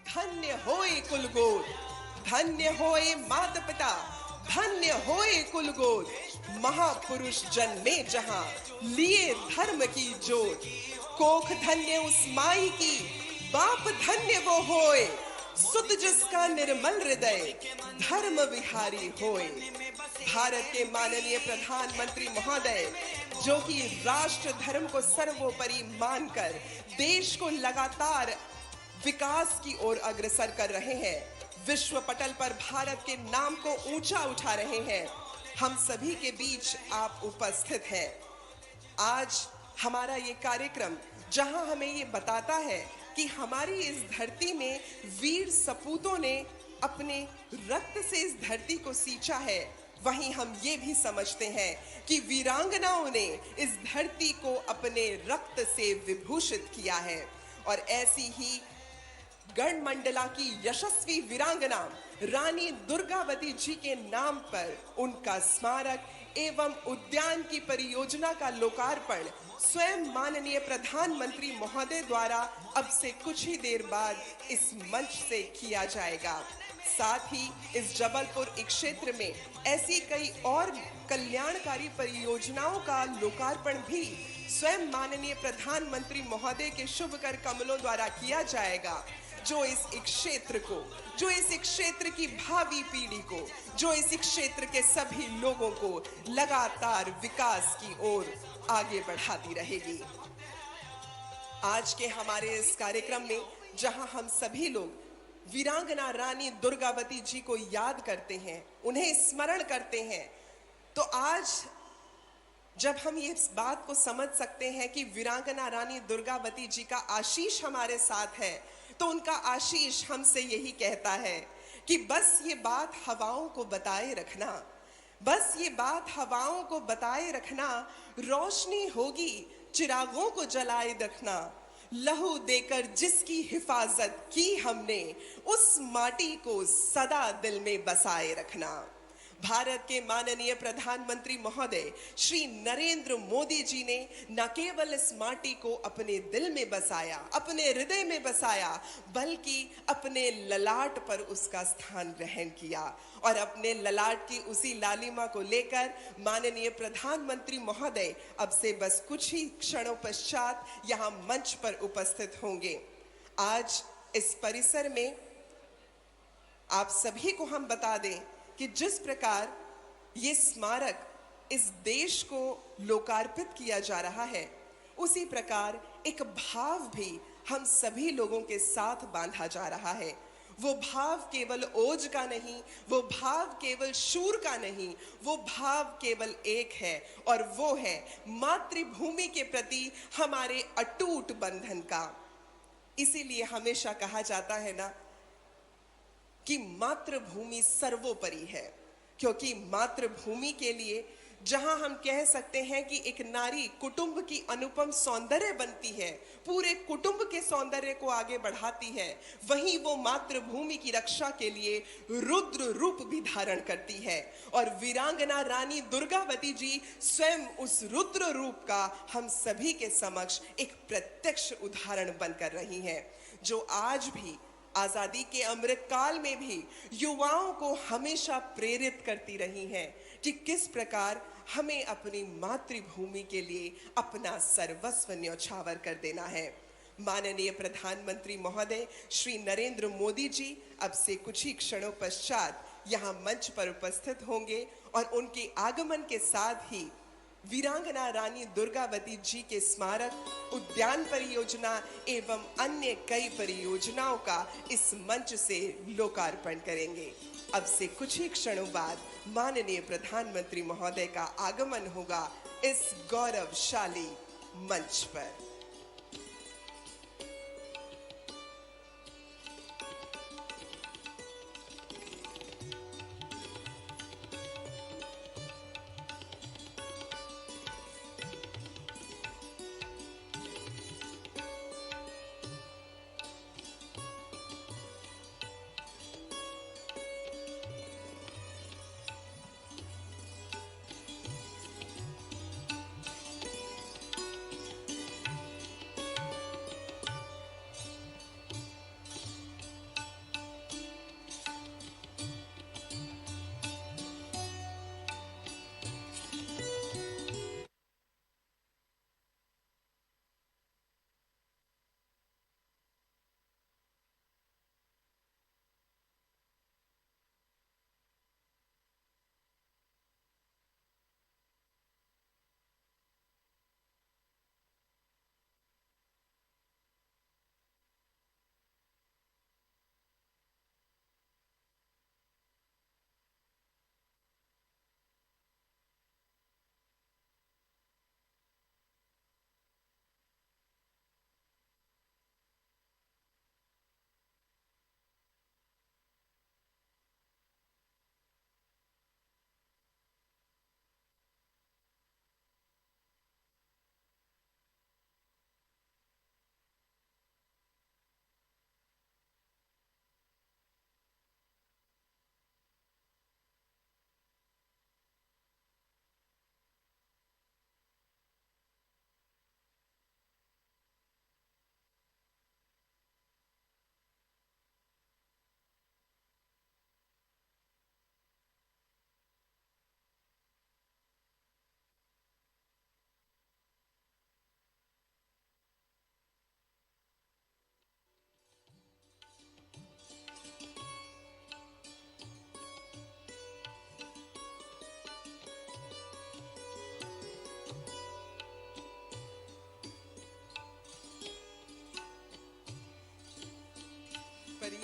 धन्य होए कुल गोद, धन्य होए माता पिता, धन्य होए कुल गोद। महापुरुष जन्मे जहां, लिए धर्म की जोत। कोख धन्य उस माई की, बाप धन्य वो होए। सुत जिसका निर्मल हृदय, धर्म विहारी होए। भारत के माननीय प्रधानमंत्री महोदय, जो कि राष्ट्र धर्म को सर्वोपरि मानकर देश को लगातार विकास की ओर अग्रसर कर रहे हैं, विश्व पटल पर भारत के नाम को ऊंचा उठा रहे हैं, हम सभी के बीच आप उपस्थित हैं। आज हमारा ये कार्यक्रम जहां हमें ये बताता है कि हमारी इस धरती में वीर सपूतों ने अपने रक्त से इस धरती को सींचा है, वहीं हम ये भी समझते हैं कि वीरांगनाओं ने इस धरती को अपने रक्त से विभूषित किया है। और ऐसी ही गढ़मंडला की यशस्वी वीरांगना रानी दुर्गावती जी के नाम पर उनका स्मारक एवं उद्यान की परियोजना का लोकार्पण स्वयं माननीय प्रधानमंत्री महोदय द्वारा अब से कुछ ही देर बाद इस मंच से किया जाएगा। साथ ही इस जबलपुर क्षेत्र में ऐसी कई और कल्याणकारी परियोजनाओं का लोकार्पण भी स्वयं माननीय प्रधानमंत्री महोदय के शुभ कर कमलों द्वारा किया जाएगा, जो इस क्षेत्र को, जो इस क्षेत्र की भावी पीढ़ी को, जो इस क्षेत्र के सभी लोगों को लगातार विकास की ओर आगे बढ़ाती रहेगी। आज के हमारे इस कार्यक्रम में जहां हम सभी लोग वीरांगना रानी दुर्गावती जी को याद करते हैं, उन्हें स्मरण करते हैं, तो आज जब हम ये इस बात को समझ सकते हैं कि वीरांगना रानी दुर्गावती जी का आशीष हमारे साथ है, तो उनका आशीष हमसे यही कहता है कि बस ये बात हवाओं को बताए रखना, बस ये बात हवाओं को बताए रखना, रोशनी होगी चिरागों को जलाए रखना। लहू देकर जिसकी हिफाजत की हमने, उस माटी को सदा दिल में बसाए रखना। भारत के माननीय प्रधानमंत्री महोदय श्री नरेंद्र मोदी जी ने न केवल इस माटी को अपने दिल में बसाया, अपने हृदय में बसाया, बल्कि अपने ललाट पर उसका स्थान ग्रहण किया। और अपने ललाट की उसी लालिमा को लेकर माननीय प्रधानमंत्री महोदय अब से बस कुछ ही क्षणों पश्चात यहाँ मंच पर उपस्थित होंगे। आज इस परिसर में आप सभी को हम बता दें कि जिस प्रकार ये स्मारक इस देश को लोकार्पित किया जा रहा है, उसी प्रकार एक भाव भी हम सभी लोगों के साथ बांधा जा रहा है। वो भाव केवल ओज का नहीं, वो भाव केवल शूर का नहीं, वो भाव केवल एक है, और वो है मातृभूमि के प्रति हमारे अटूट बंधन का। इसीलिए हमेशा कहा जाता है ना कि मातृभूमि सर्वोपरि है, क्योंकि मातृभूमि के लिए जहां हम कह सकते हैं कि एक नारी कुटुंब की अनुपम सौंदर्य बनती है, पूरे कुटुंब के सौंदर्य को आगे बढ़ाती है, वहीं वो मातृभूमि की रक्षा के लिए रुद्र रूप भी धारण करती है। और वीरांगना रानी दुर्गावती जी स्वयं उस रुद्र रूप का हम सभी के समक्ष एक प्रत्यक्ष उदाहरण बनकर रही हैं, जो आज भी आजादी के अमृत काल में भी युवाओं को हमेशा प्रेरित करती रही हैं कि किस प्रकार हमें अपनी मातृभूमि के लिए अपना सर्वस्व न्यौछावर कर देना है। माननीय प्रधानमंत्री महोदय श्री नरेंद्र मोदी जी अब से कुछ ही क्षणों पश्चात यहाँ मंच पर उपस्थित होंगे, और उनके आगमन के साथ ही वीरांगना रानी दुर्गावती जी के स्मारक, उद्यान परियोजना एवं अन्य कई परियोजनाओं का इस मंच से लोकार्पण करेंगे। अब से कुछ ही क्षणों बाद माननीय प्रधानमंत्री महोदय का आगमन होगा इस गौरवशाली मंच पर।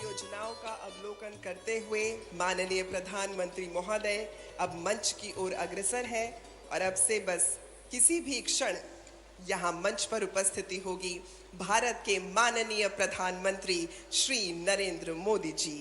योजनाओं का अवलोकन करते हुए माननीय प्रधानमंत्री महोदय अब मंच की ओर अग्रसर है और अब से बस किसी भी क्षण यहाँ मंच पर उपस्थिति होगी भारत के माननीय प्रधानमंत्री श्री नरेंद्र मोदी जी।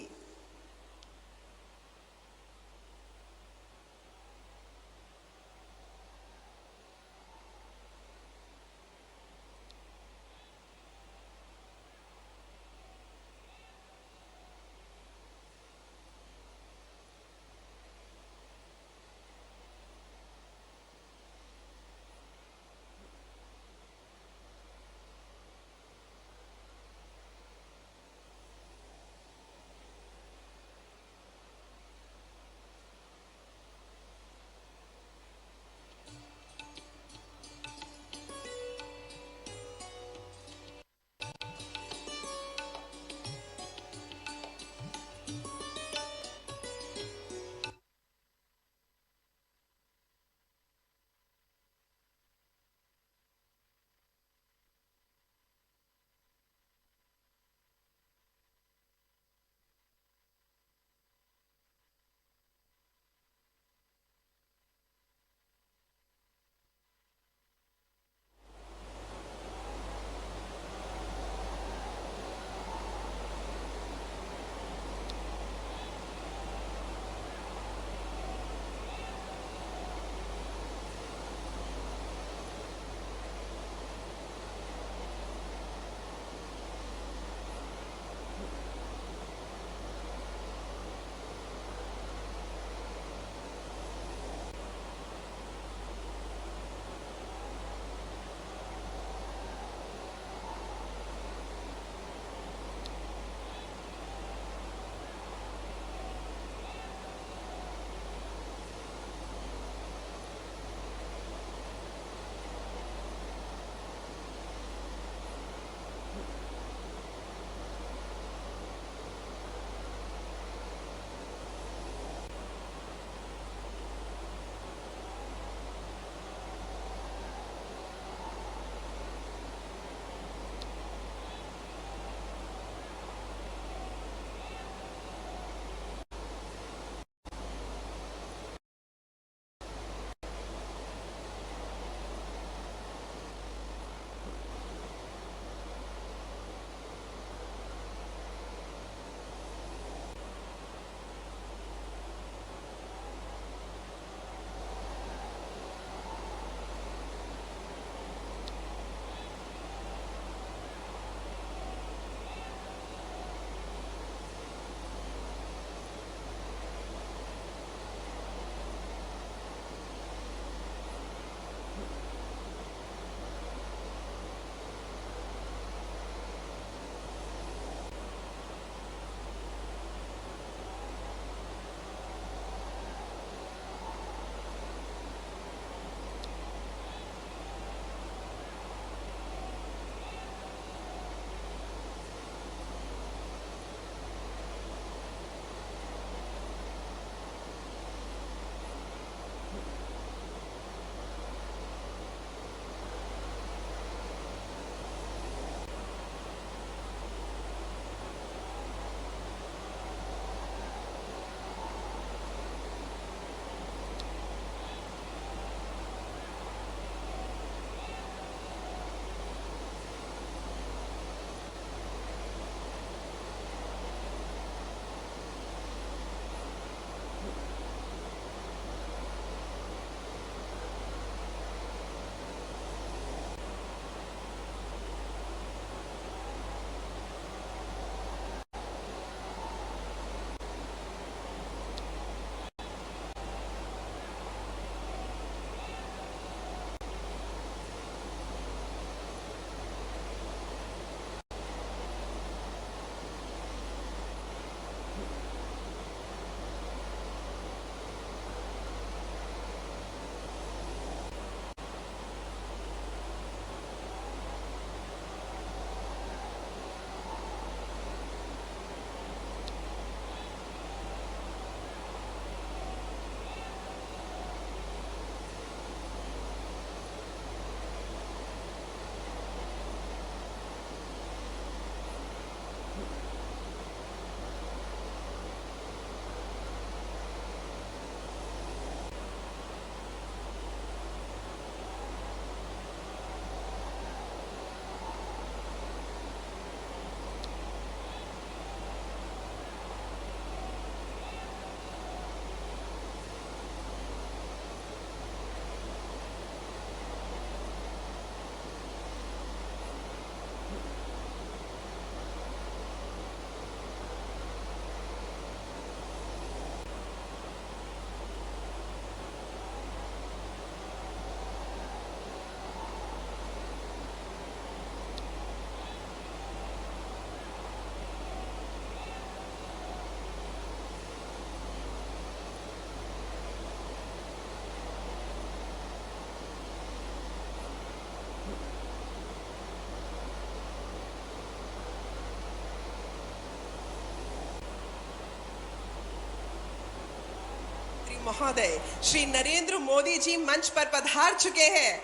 महोदय श्री नरेंद्र मोदी जी मंच पर पधार चुके हैं।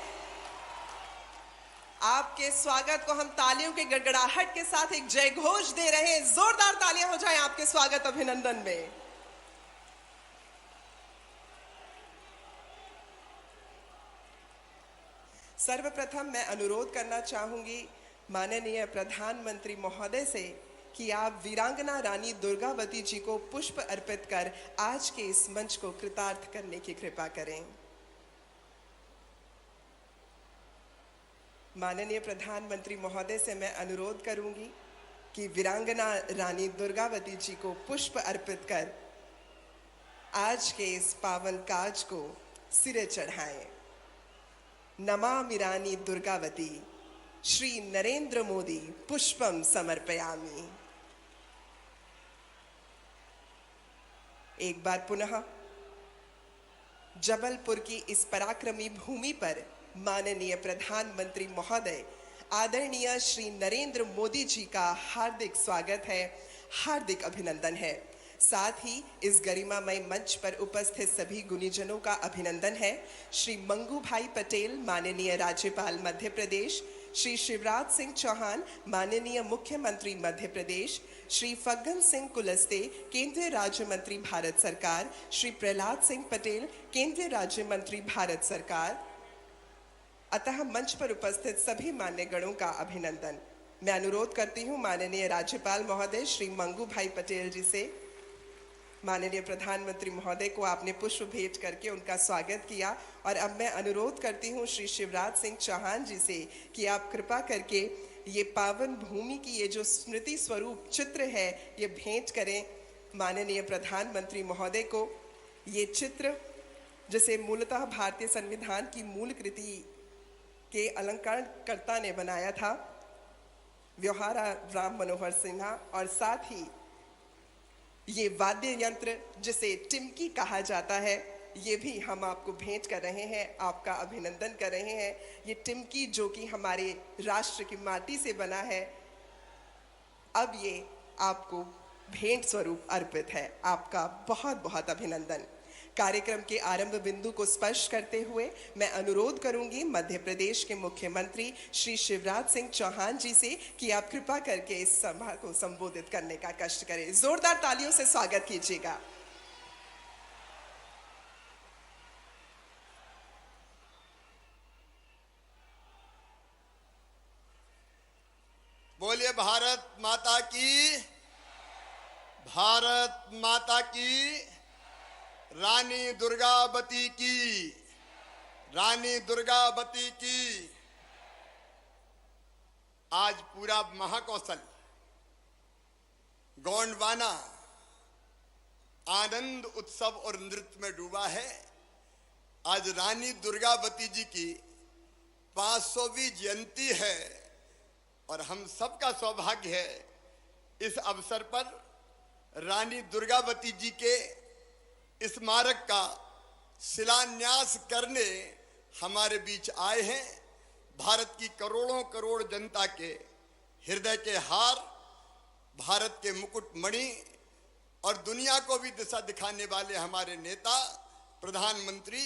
आपके स्वागत को हम तालियों के गड़गड़ाहट के साथ एक जय घोष दे रहे हैं। जोरदार तालियां हो जाएं आपके स्वागत अभिनंदन में। सर्वप्रथम मैं अनुरोध करना चाहूंगी माननीय प्रधानमंत्री महोदय से कि आप वीरांगना रानी दुर्गावती जी को पुष्प अर्पित कर आज के इस मंच को कृतार्थ करने की कृपा करें। माननीय प्रधानमंत्री महोदय से मैं अनुरोध करूंगी कि वीरांगना रानी दुर्गावती जी को पुष्प अर्पित कर आज के इस पावन काज को सिरे चढ़ाएं। नमामि रानी दुर्गावती श्री नरेंद्र मोदी पुष्पम समर्पयामि। एक बार पुनः जबलपुर की इस पराक्रमी भूमि पर माननीय प्रधानमंत्री महोदय आदरणीय श्री नरेंद्र मोदी जी का हार्दिक स्वागत है, हार्दिक अभिनंदन है। साथ ही इस गरिमामय मंच पर उपस्थित सभी गुणीजनों का अभिनंदन है। श्री मंगू भाई पटेल माननीय राज्यपाल मध्य प्रदेश, श्री शिवराज सिंह चौहान माननीय मुख्यमंत्री मध्य प्रदेश, श्री फग्गन सिंह कुलस्ते केंद्रीय राज्य मंत्री भारत सरकार, श्री प्रहलाद सिंह पटेल केंद्रीय राज्य मंत्री भारत सरकार, अतः मंच पर उपस्थित सभी मान्यगणों का अभिनंदन। मैं अनुरोध करती हूँ माननीय राज्यपाल महोदय श्री मंगू भाई पटेल जी से, माननीय प्रधानमंत्री महोदय को आपने पुष्प भेंट करके उनका स्वागत किया, और अब मैं अनुरोध करती हूँ श्री शिवराज सिंह चौहान जी से कि आप कृपा करके ये पावन भूमि की ये जो स्मृति स्वरूप चित्र है ये भेंट करें माननीय प्रधानमंत्री महोदय को। ये चित्र जिसे मूलतः भारतीय संविधान की मूल कृति के अलंकरणकर्ता ने बनाया था, व्यवहारा राम मनोहर सिन्हा, और साथ ही ये वाद्य यंत्र जिसे टिमकी कहा जाता है ये भी हम आपको भेंट कर रहे हैं, आपका अभिनंदन कर रहे हैं। ये टिमकी जो कि हमारे राष्ट्र की माटी से बना है, अब ये आपको भेंट स्वरूप अर्पित है। आपका बहुत बहुत अभिनंदन। कार्यक्रम के आरंभ बिंदु को स्पर्श करते हुए मैं अनुरोध करूंगी मध्य प्रदेश के मुख्यमंत्री श्री शिवराज सिंह चौहान जी से कि आप कृपा करके इस सभा को संबोधित करने का कष्ट करें। जोरदार तालियों से स्वागत कीजिएगा। बोलिए भारत माता की, भारत माता की, रानी दुर्गावती की, रानी दुर्गावती की। आज पूरा महाकौशल गोंडवाना आनंद उत्सव और नृत्य में डूबा है। आज रानी दुर्गावती जी की 500वीं जयंती है और हम सबका सौभाग्य है इस अवसर पर रानी दुर्गावती जी के स्मारक का शिलान्यास करने हमारे बीच आए हैं। भारत की करोड़ों करोड़ जनता के हृदय के हार, भारत के मुकुटमणि और दुनिया को भी दिशा दिखाने वाले हमारे नेता प्रधानमंत्री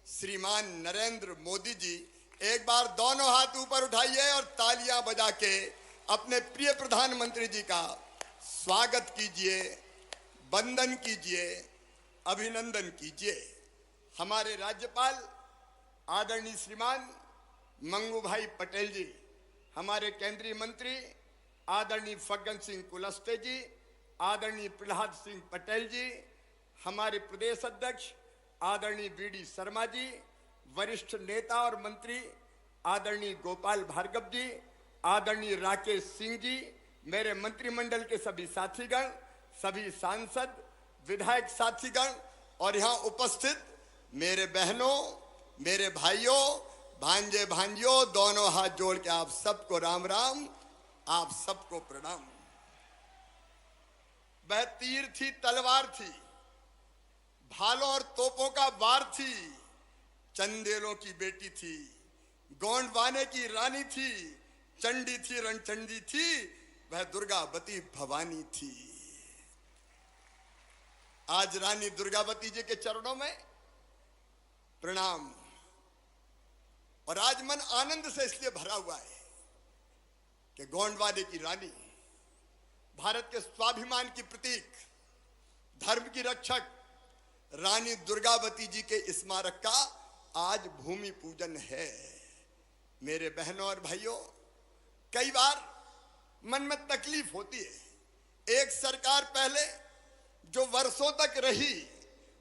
श्रीमान नरेंद्र मोदी जी, एक बार दोनों हाथ ऊपर उठाइए और तालियां बजा के अपने प्रिय प्रधानमंत्री जी का स्वागत कीजिए, वंदन कीजिए, अभिनंदन कीजिए। हमारे राज्यपाल आदरणीय श्रीमान मंगू भाई पटेल जी, हमारे केंद्रीय मंत्री आदरणीय फग्गन सिंह कुलस्ते जी, आदरणीय प्रहलाद सिंह पटेल जी, हमारे प्रदेश अध्यक्ष आदरणीय बीडी शर्मा जी, वरिष्ठ नेता और मंत्री आदरणीय गोपाल भार्गव जी, आदरणीय राकेश सिंह जी, मेरे मंत्रिमंडल के सभी साथीगण, सभी सांसद, विधायक साथीगण और यहाँ उपस्थित मेरे बहनों, मेरे भाइयों, भांजे भांजियों, दोनों हाथ जोड़ के आप सबको राम राम, आप सबको प्रणाम। वह तीर थी, तलवार थी, भालों और तोपों का वार थी, चंदेलों की बेटी थी, गोंडवाने की रानी थी, चंडी थी, रणचंडी थी, वह दुर्गावती भवानी थी। आज रानी दुर्गावती जी के चरणों में प्रणाम। और आज मन आनंद से इसलिए भरा हुआ है कि गोंडवाने की रानी, भारत के स्वाभिमान की प्रतीक, धर्म की रक्षक रानी दुर्गावती जी के स्मारक का आज भूमि पूजन है। मेरे बहनों और भाइयों, कई बार मन में तकलीफ होती है। एक सरकार पहले जो वर्षों तक रही,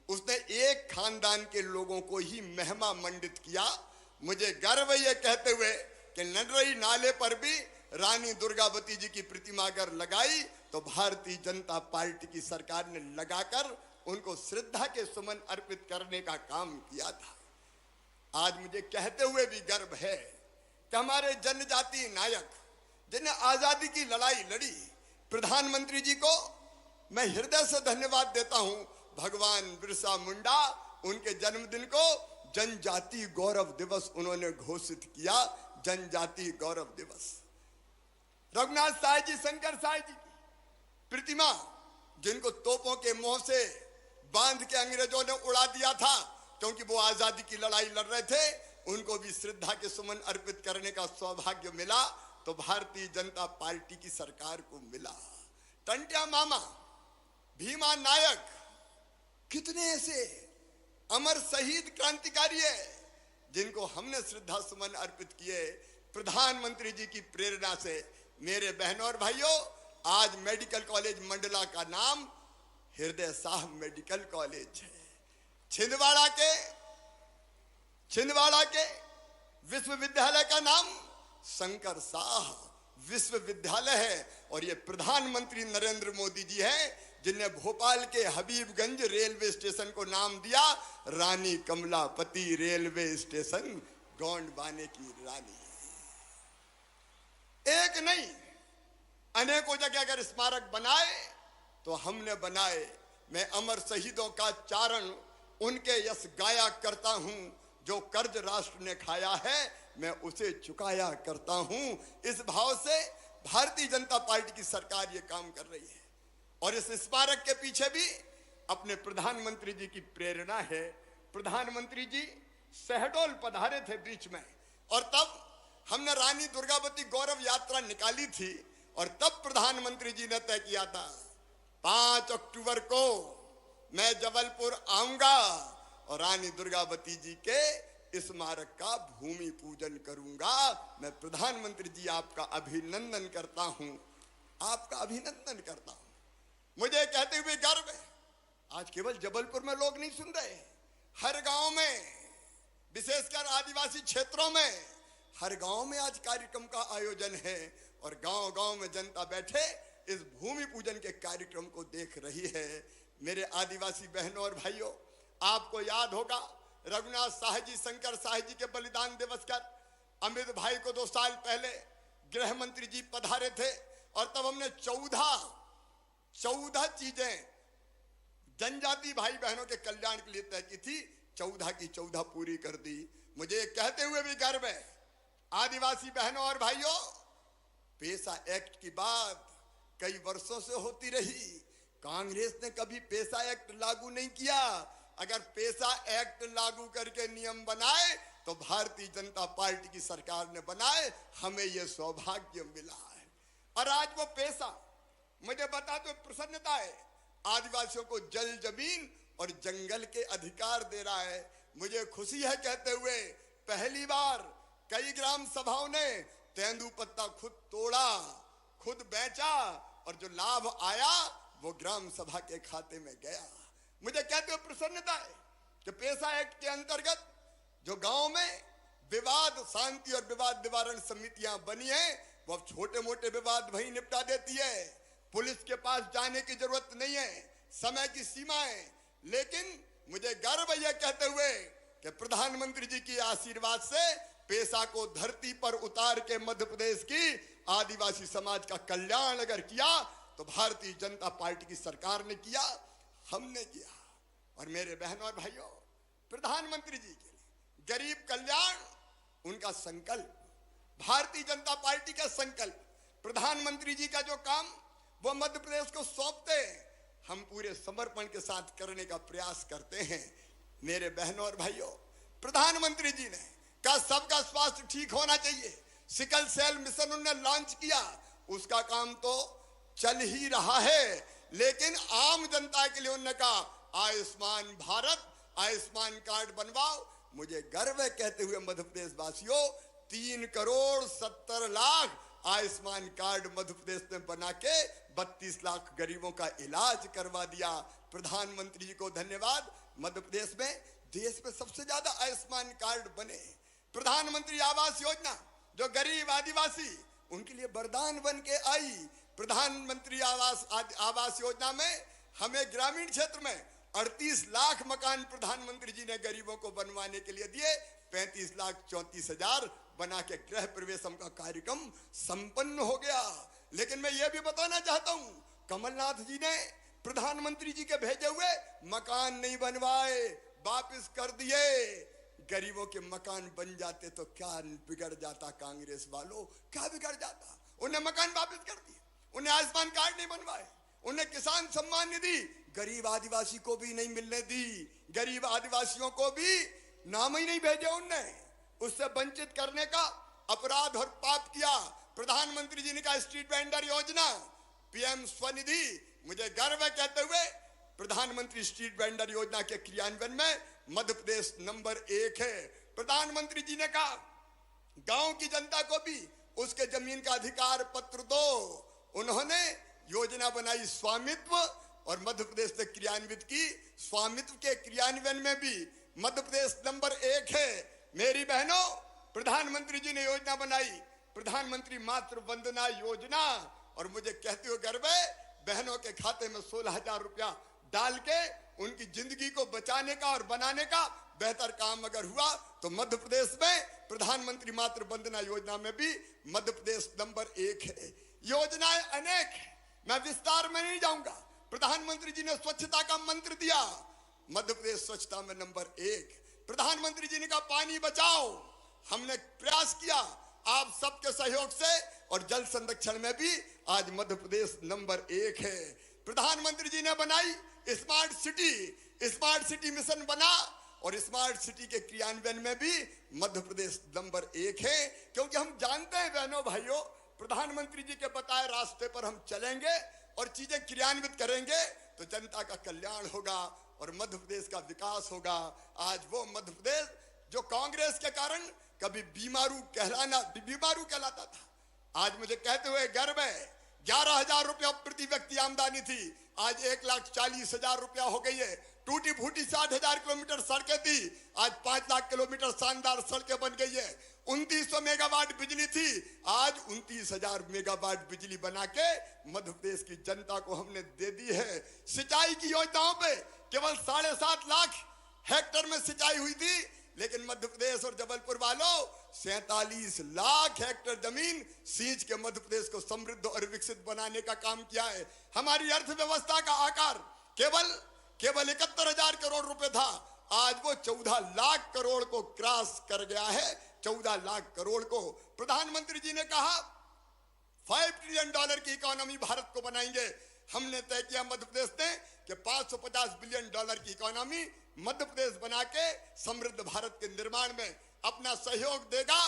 उसने एक खानदान के लोगों को ही महिमा मंडित किया। मुझे गर्व है ये कहते हुए कि नडरई नाले पर भी रानी दुर्गावती जी की प्रतिमा अगर लगाई तो भारतीय जनता पार्टी की सरकार ने लगाकर उनको श्रद्धा के सुमन अर्पित करने का काम किया था। आज मुझे कहते हुए भी गर्व है कि हमारे जनजातीय नायक जिन्हें आजादी की लड़ाई लड़ी, प्रधानमंत्री जी को मैं हृदय से धन्यवाद देता हूं। भगवान बिरसा मुंडा, उनके जन्मदिन को जनजातीय गौरव दिवस उन्होंने घोषित किया, जनजातीय गौरव दिवस। रघुनाथ साहब जी, शंकर साहब जी की प्रतिमा, जिनको तोपों के मुंह से बांध के अंग्रेजों ने उड़ा दिया था क्योंकि वो आजादी की लड़ाई लड़ रहे थे, उनको भी श्रद्धा के सुमन अर्पित करने का सौभाग्य मिला तो भारतीय जनता पार्टी की सरकार को मिला। टंट्या मामा, भीमा नायक, कितने ऐसे अमर शहीद क्रांतिकारी है जिनको हमने श्रद्धा सुमन अर्पित किए प्रधानमंत्री जी की प्रेरणा से। मेरे बहनों और भाइयों, आज मेडिकल कॉलेज मंडला का नाम हृदय शाह मेडिकल कॉलेज है। छिंदवाड़ा के विश्वविद्यालय का नाम शंकर शाह विश्वविद्यालय है। और ये प्रधानमंत्री नरेंद्र मोदी जी हैं जिन्हें भोपाल के हबीबगंज रेलवे स्टेशन को नाम दिया रानी कमलापति रेलवे स्टेशन, गोंडवाने की रानी। एक नहीं, अनेकों जगह अगर स्मारक बनाए तो हमने बनाए। मैं अमर शहीदों का चारण उनके यश गाया करता हूं, जो कर्ज राष्ट्र ने खाया है मैं उसे चुकाया करता हूं। इस भाव से भारतीय जनता पार्टी की सरकार ये काम कर रही है और इस स्मारक के पीछे भी अपने प्रधानमंत्री जी की प्रेरणा है। प्रधानमंत्री जी शहडोल पधारे थे बीच में और तब हमने रानी दुर्गावती गौरव यात्रा निकाली थी और तब प्रधानमंत्री जी ने तय किया था 5 अक्टूबर को मैं जबलपुर आऊंगा और रानी दुर्गावती जी के स्मारक का भूमि पूजन करूंगा। मैं प्रधानमंत्री जी आपका अभिनंदन करता हूं, आपका अभिनंदन करता हूं। मुझे कहते हुए गर्व है, आज केवल जबलपुर में लोग नहीं सुन रहे, हर गांव में, विशेषकर आदिवासी क्षेत्रों में, हर गांव में आज कार्यक्रम का आयोजन है और गांव-गांव में जनता बैठे इस भूमि पूजन के कार्यक्रम को देख रही है। मेरे आदिवासी बहनों और भाइयों, आपको याद होगा रघुनाथ साहब जी, शंकर साहब जी के बलिदान दिवस कर अमित भाई को 2 साल पहले गृह मंत्री जी पधारे थे और तब हमने 14 चीजें जनजाति भाई बहनों के कल्याण के लिए तय की थी। 14 की 14 पूरी कर दी। मुझे कहते हुए भी गर्व है, आदिवासी बहनों और भाइयों, पेशा एक्ट की बात कई वर्षों से होती रही, कांग्रेस ने कभी पेशा एक्ट लागू नहीं किया। अगर पेशा एक्ट लागू करके नियम बनाए तो भारतीय जनता पार्टी की सरकार ने बनाए, हमें यह सौभाग्य मिला है। और आज वो पेशा, मुझे बता दो, प्रसन्नता है, आदिवासियों को जल, जमीन और जंगल के अधिकार दे रहा है। मुझे खुशी है कहते हुए पहली बार कई ग्राम सभाओं ने तेंदुपत्ता खुद तोड़ा, खुद बेचा और जो लाभ आया वो ग्राम सभा के खाते में गया। मुझे कहते हुए प्रसन्नता है कि पेशा एक्ट के अंतर्गत जो गांव में विवाद शांति और विवाद निवारण समितियां बनी है, वो अब छोटे मोटे विवाद वहीं निपटा देती है। पुलिस के पास जाने की जरूरत नहीं है, समय की सीमा है। लेकिन मुझे गर्व है कहते हुए कि प्रधानमंत्री जी की आशीर्वाद से पेशा को धरती पर उतार के मध्य प्रदेश की आदिवासी समाज का कल्याण अगर किया तो भारतीय जनता पार्टी की सरकार ने किया, हमने किया। और मेरे बहनों और भाइयों, प्रधानमंत्री जी के लिए गरीब कल्याण उनका संकल्प, भारतीय जनता पार्टी का संकल्प, प्रधानमंत्री जी का जो काम वो मध्य प्रदेश को सौंपते हैं, हम पूरे समर्पण के साथ करने का प्रयास करते हैं। मेरे बहनों और भाइयों, प्रधानमंत्री जी ने कहा सबका स्वास्थ्य ठीक होना चाहिए, सिकल सेल मिशन उन्होंने लॉन्च किया, उसका काम तो चल ही रहा है, लेकिन आम जनता के लिए उन्होंने कहा आयुष्मान भारत, आयुष्मान कार्ड बनवाओ। मुझे गर्व है कहते हुए मध्य प्रदेश वासियों, 3,70,00,000 आयुष्मान कार्ड मध्य प्रदेश में बना के 32 लाख गरीबों का इलाज करवा दिया। प्रधानमंत्री जी को धन्यवाद। मध्य प्रदेश में देश में सबसे ज्यादा आयुष्मान कार्ड बने। प्रधानमंत्री आवास योजना जो गरीब आदिवासी उनके लिए वरदान बन के आई। प्रधानमंत्री आवास योजना में हमें ग्रामीण क्षेत्र में 38 लाख मकान प्रधानमंत्री जी ने गरीबों को बनवाने के लिए दिए। 35,34,000 बना के गृह प्रवेशम का कार्यक्रम संपन्न हो गया। लेकिन मैं ये भी बताना चाहता हूं, कमलनाथ जी ने प्रधानमंत्री जी के भेजे हुए मकान नहीं बनवाए, वापस कर दिए। गरीबों के मकान बन जाते तो क्या बिगड़ जाता कांग्रेस वालों, क्या बिगड़ जाता। उन्हें मकान वापस कर दिए, उन्हें आयुष्मान कार्ड नहीं बनवाए, उन्हें किसान सम्मान निधि गरीब आदिवासी को भी नहीं मिलने दी, गरीब आदिवासियों को भी नाम ही नहीं भेजे उनने। उससे वंचित करने का अपराध और पाप किया। प्रधानमंत्री जी ने कहा स्ट्रीट वेंडर योजना, पीएम स्वनिधि, मुझे गर्व है कहते हुए प्रधानमंत्री स्ट्रीट वेंडर योजना के क्रियान्वयन में मध्य प्रदेश नंबर 1 है। प्रधानमंत्री जी ने कहा गांव की जनता को भी उसके जमीन का अधिकार पत्र दो। उन्होंने योजना बनाई स्वामित्व और मध्य प्रदेश से क्रियान्वित की। स्वामित्व के क्रियान्वयन में भी मध्य प्रदेश नंबर 1 है। मेरी बहनों, प्रधानमंत्री जी ने योजना बनाई प्रधानमंत्री मातृ वंदना योजना, और मुझे कहते हुए गर्व है बहनों के खाते में 16,000 रुपया डाल के उनकी जिंदगी को बचाने का और बनाने का बेहतर काम अगर हुआ तो मध्य प्रदेश में प्रधानमंत्री मातृ वंदना योजना में भी मध्य प्रदेश नंबर 1 है। योजनाएं अनेक है, मैं विस्तार में नहीं जाऊंगा। प्रधानमंत्री जी ने स्वच्छता का मंत्र दिया, मध्य प्रदेश स्वच्छता में नंबर 1। प्रधानमंत्री जी ने कहा पानी बचाओ, हमने प्रयास किया आप सबके सहयोग से, और जल संरक्षण में भी आज मध्य प्रदेश नंबर 1 है। प्रधानमंत्री जी ने बनाई स्मार्ट सिटी मिशन बना, और स्मार्ट सिटी के क्रियान्वयन में भी मध्य प्रदेश नंबर 1 है। क्योंकि हम जानते हैं बहनों भाइयों, प्रधानमंत्री जी के बताए रास्ते पर हम चलेंगे और चीजें क्रियान्वित करेंगे तो जनता का कल्याण होगा और मध्य प्रदेश का विकास होगा। आज वो मध्य प्रदेश जो कांग्रेस के कारण कभी बीमारू कहलाता था, आज मुझे कहते हुए गर्व है 11,000 रुपया प्रति व्यक्ति आमदनी थी, आज 1,40,000 रुपया हो गई है। टूटी फूटी 60,000 किलोमीटर सड़कें थी, आज 5 लाख किलोमीटर शानदार सड़कें बन गई है। 2900 मेगावाट बिजली थी, आज 29,000 मेगावाट बिजली बना के मध्य प्रदेश की जनता को हमने दे दी है। सिंचाई की योजनाओं पे केवल 7.5 लाख हेक्टेयर में सिंचाई हुई थी, लेकिन मध्य प्रदेश और जबलपुर वालों 47 लाख हेक्टेयर जमीन सींच के मध्य प्रदेश को समृद्ध और विकसित बनाने का काम किया है। हमारी अर्थव्यवस्था का आकार केवल 71,000 करोड़ रुपए था, आज वो 14 लाख करोड़ को क्रॉस कर गया है। 14 लाख करोड़ को प्रधानमंत्री जी ने कहा $5 ट्रिलियन की इकोनॉमी भारत को बनाएंगे। हमने तय किया मध्य प्रदेश ने कि $550 बिलियन की इकोनॉमी मध्य प्रदेश बना के समृद्ध भारत के निर्माण में अपना सहयोग देगा,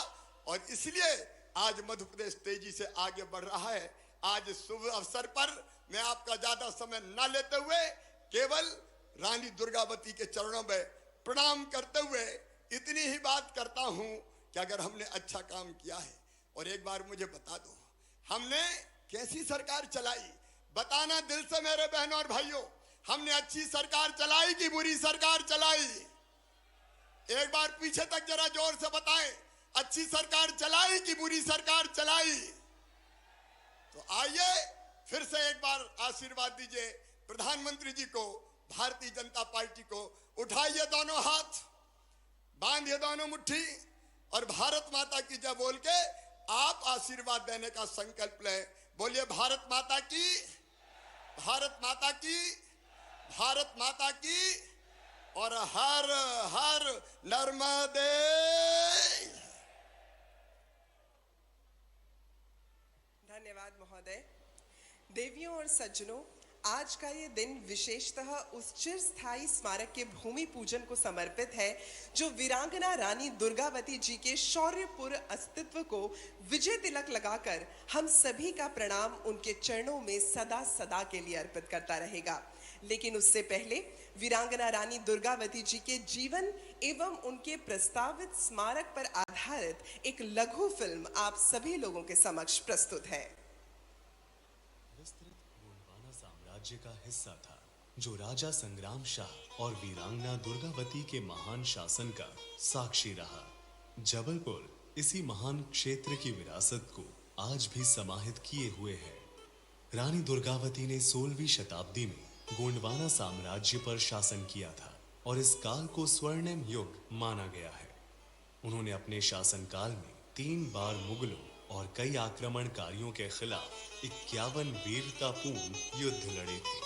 और इसलिए आज मध्य प्रदेश तेजी से आगे बढ़ रहा है। आज शुभ अवसर पर मैं आपका ज्यादा समय न लेते हुए केवल रानी दुर्गावती के चरणों में प्रणाम करते हुए इतनी ही बात करता हूं कि अगर हमने अच्छा काम किया है, और एक बार मुझे बता दो हमने कैसी सरकार चलाई, बताना दिल से मेरे बहनों और भाइयों, हमने अच्छी सरकार चलाई कि बुरी सरकार चलाई? एक बार पीछे तक जरा जोर से बताएं, अच्छी सरकार चलाई कि बुरी सरकार चलाई? तो आइए फिर से एक बार आशीर्वाद दीजिए प्रधानमंत्री जी को, भारतीय जनता पार्टी को। उठाइए दोनों हाथ, बांधिए दोनों मुट्ठी, और भारत माता की जय बोल के आप आशीर्वाद देने का संकल्प लें। बोलिए भारत माता की, भारत माता की, भारत माता की, और हर हर नर्मदे। धन्यवाद महोदय। देवियों और सज्जनों, आज का ये दिन विशेषतः उस चिरस्थायी स्मारक के भूमि पूजन को समर्पित है जो वीरांगना रानी दुर्गावती जी के शौर्यपूर्ण अस्तित्व को विजय तिलक लगाकर हम सभी का प्रणाम उनके चरणों में सदा सदा के लिए अर्पित करता रहेगा। लेकिन उससे पहले वीरांगना रानी दुर्गावती जी के जीवन एवं उनके प्रस्तावित स्मारक पर आधारित एक लघु फिल्म आप सभी लोगों के समक्ष प्रस्तुत है। विस्तृत गोंडवाना साम्राज्य का हिस्सा था जो राजा संग्राम शाह और वीरांगना दुर्गावती के महान शासन का साक्षी रहा। जबलपुर इसी महान क्षेत्र की विरासत को आज भी समाहित किए हुए है। रानी दुर्गावती ने 16वीं शताब्दी में गोंडवाना साम्राज्य पर शासन किया था और इस काल को स्वर्णिम युग माना गया है। उन्होंने अपने शासनकाल में 3 बार मुगलों और कई आक्रमणकारियों के खिलाफ 51 वीरतापूर्ण युद्ध लड़े थे।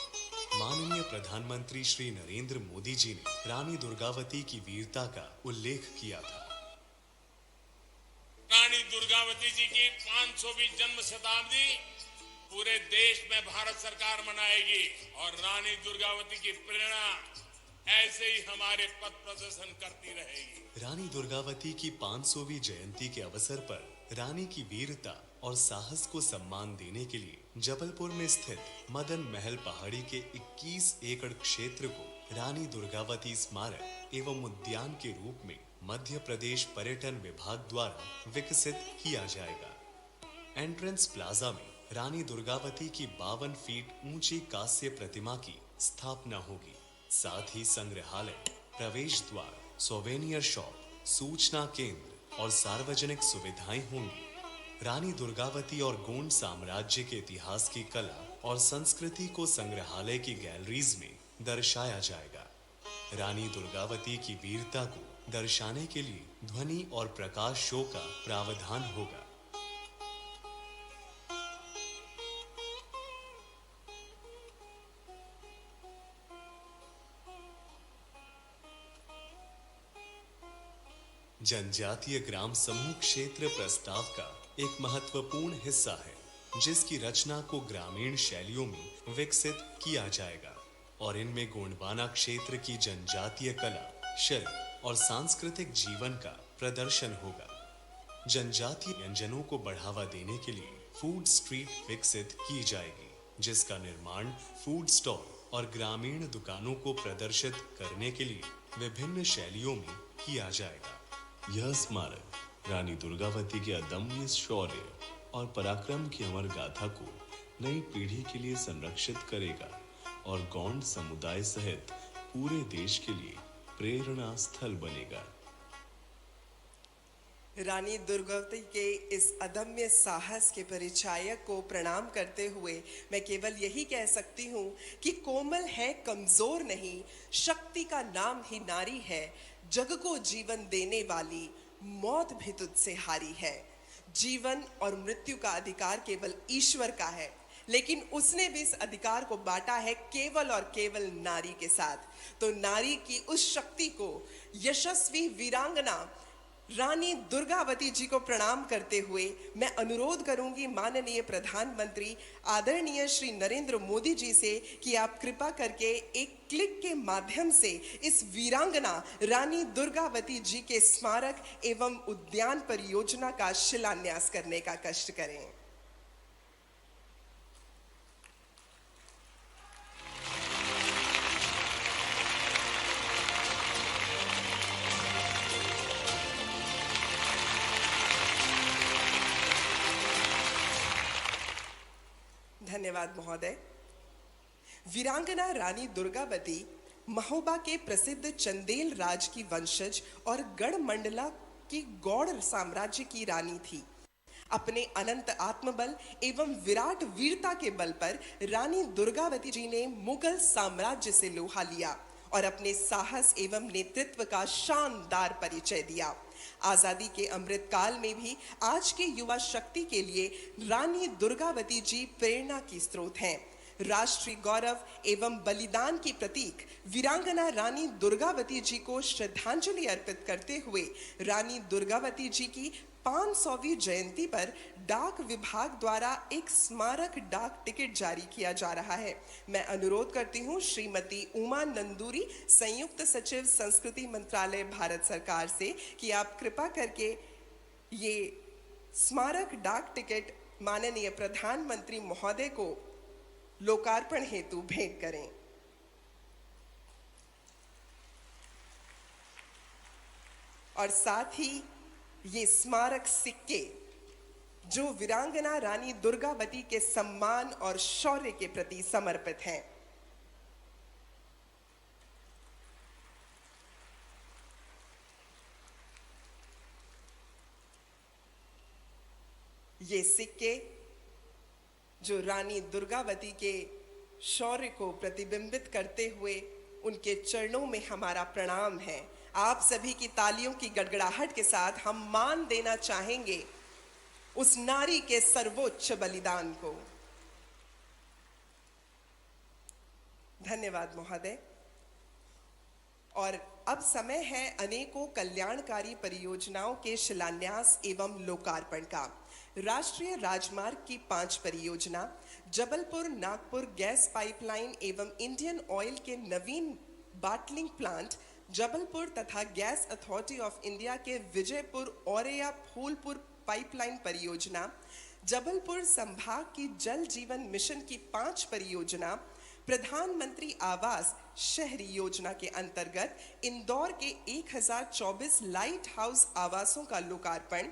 माननीय प्रधानमंत्री श्री नरेंद्र मोदी जी ने रानी दुर्गावती की वीरता का उल्लेख किया था। रानी दुर्गावती जी की 500वीं जन्म शताब्दी पूरे देश में भारत सरकार मनाएगी और रानी दुर्गावती की प्रेरणा ऐसे ही हमारे पथ प्रदर्शन करती रहेगी। रानी दुर्गावती की 500वीं जयंती के अवसर पर रानी की वीरता और साहस को सम्मान देने के लिए जबलपुर में स्थित मदन महल पहाड़ी के 21 एकड़ क्षेत्र को रानी दुर्गावती स्मारक एवं उद्यान के रूप में मध्य प्रदेश पर्यटन विभाग द्वारा विकसित किया जाएगा। एंट्रेंस प्लाजा में रानी दुर्गावती की 52 फीट ऊंची कांस्य प्रतिमा की स्थापना होगी। साथ ही संग्रहालय, प्रवेश द्वार, सोवेनियर शॉप, सूचना केंद्र और सार्वजनिक सुविधाएं होंगी। रानी दुर्गावती और गोंड साम्राज्य के इतिहास की कला और संस्कृति को संग्रहालय की गैलरीज में दर्शाया जाएगा। रानी दुर्गावती की वीरता को दर्शाने के लिए ध्वनि और प्रकाश शो का प्रावधान होगा। जनजातीय ग्राम समूह क्षेत्र प्रस्ताव का एक महत्वपूर्ण हिस्सा है जिसकी रचना को ग्रामीण शैलियों में विकसित किया जाएगा और इनमें गोंडवाना क्षेत्र की जनजातीय कला, शिल्प और सांस्कृतिक जीवन का प्रदर्शन होगा। जनजातीय व्यंजनों को बढ़ावा देने के लिए फूड स्ट्रीट विकसित की जाएगी जिसका निर्माण फूड स्टॉल और ग्रामीण दुकानों को प्रदर्शित करने के लिए विभिन्न शैलियों में किया जाएगा। यह स्मारक रानी दुर्गावती के अदम्य शौर्य और पराक्रम की अमर गाथा को नई पीढ़ी के लिए संरक्षित करेगा और गोंड समुदाय सहित पूरे देश के लिए प्रेरणा स्थल बनेगा। रानी दुर्गावती के इस अदम्य साहस के परिचायक को प्रणाम करते हुए मैं केवल यही कह सकती हूँ कि कोमल है, कमजोर नहीं, शक्ति का नाम ही नारी है, जग को जीवन देने वाली, मौत भी तुझसे हारी है। जीवन और मृत्यु का अधिकार केवल ईश्वर का है, लेकिन उसने भी इस अधिकार को बांटा है केवल और केवल नारी के साथ। तो नारी की उस शक्ति को यशस्वी वीरांगना रानी दुर्गावती जी को प्रणाम करते हुए मैं अनुरोध करूंगी माननीय प्रधानमंत्री आदरणीय श्री नरेंद्र मोदी जी से कि आप कृपा करके एक क्लिक के माध्यम से इस वीरांगना रानी दुर्गावती जी के स्मारक एवं उद्यान परियोजना का शिलान्यास करने का कष्ट करें। धन्यवाद महोदय। वीरांगना रानी दुर्गावती महोबा के प्रसिद्ध चंदेल राज की वंशज और गढ़ मंडला की गौड़ साम्राज्य की रानी थी। अपने अनंत आत्मबल एवं विराट वीरता के बल पर रानी दुर्गावती जी ने मुगल साम्राज्य से लोहा लिया और अपने साहस एवं नेतृत्व का शानदार परिचय दिया। आजादी के अमृत काल में भी आज के युवा शक्ति के लिए रानी दुर्गावती जी प्रेरणा की स्रोत हैं। राष्ट्रीय गौरव एवं बलिदान की प्रतीक वीरांगना रानी दुर्गावती जी को श्रद्धांजलि अर्पित करते हुए रानी दुर्गावती जी की 500वीं जयंती पर डाक विभाग द्वारा एक स्मारक डाक टिकट जारी किया जा रहा है। मैं अनुरोध करती हूं श्रीमती उमा नंदूरी, संयुक्त सचिव संस्कृति मंत्रालय भारत सरकार से, कि आप कृपा करके ये स्मारक डाक टिकट माननीय प्रधानमंत्री महोदय को लोकार्पण हेतु भेंट करें। और साथ ही ये स्मारक सिक्के जो वीरांगना रानी दुर्गावती के सम्मान और शौर्य के प्रति समर्पित हैं। ये सिक्के जो रानी दुर्गावती के शौर्य को प्रतिबिंबित करते हुए उनके चरणों में हमारा प्रणाम है। आप सभी की तालियों की गड़गड़ाहट के साथ हम मान देना चाहेंगे उस नारी के सर्वोच्च बलिदान को। धन्यवाद महोदय। और अब समय है अनेकों कल्याणकारी परियोजनाओं के शिलान्यास एवं लोकार्पण का। राष्ट्रीय राजमार्ग की 5 परियोजना, जबलपुर नागपुर गैस पाइपलाइन एवं इंडियन ऑयल के नवीन बाटलिंग प्लांट, जबलपुर तथा गैस अथॉरिटी ऑफ इंडिया के विजयपुर औरैया फूलपुर पाइपलाइन परियोजना, जबलपुर संभाग की जल जीवन मिशन की 5 परियोजना, प्रधानमंत्री आवास शहरी योजना के अंतर्गत इंदौर के 1024 लाइट हाउस आवासों का लोकार्पण,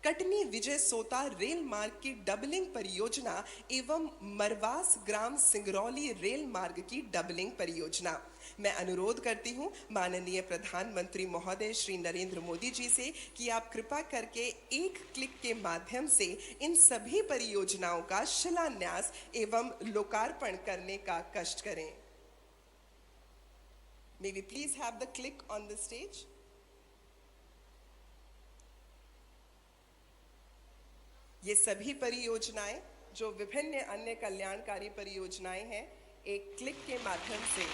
कटनी विजय सोता रेल मार्ग की डबलिंग परियोजना एवं मरवास ग्राम सिंगरौली रेल मार्ग की डबलिंग परियोजना। मैं अनुरोध करती हूं माननीय प्रधानमंत्री महोदय श्री नरेंद्र मोदी जी से कि आप कृपा करके एक क्लिक के माध्यम से इन सभी परियोजनाओं का शिलान्यास एवं लोकार्पण करने का कष्ट करें। May we please have the click on the stage? ये सभी परियोजनाएं जो विभिन्न अन्य कल्याणकारी परियोजनाएं हैं, एक क्लिक के माध्यम से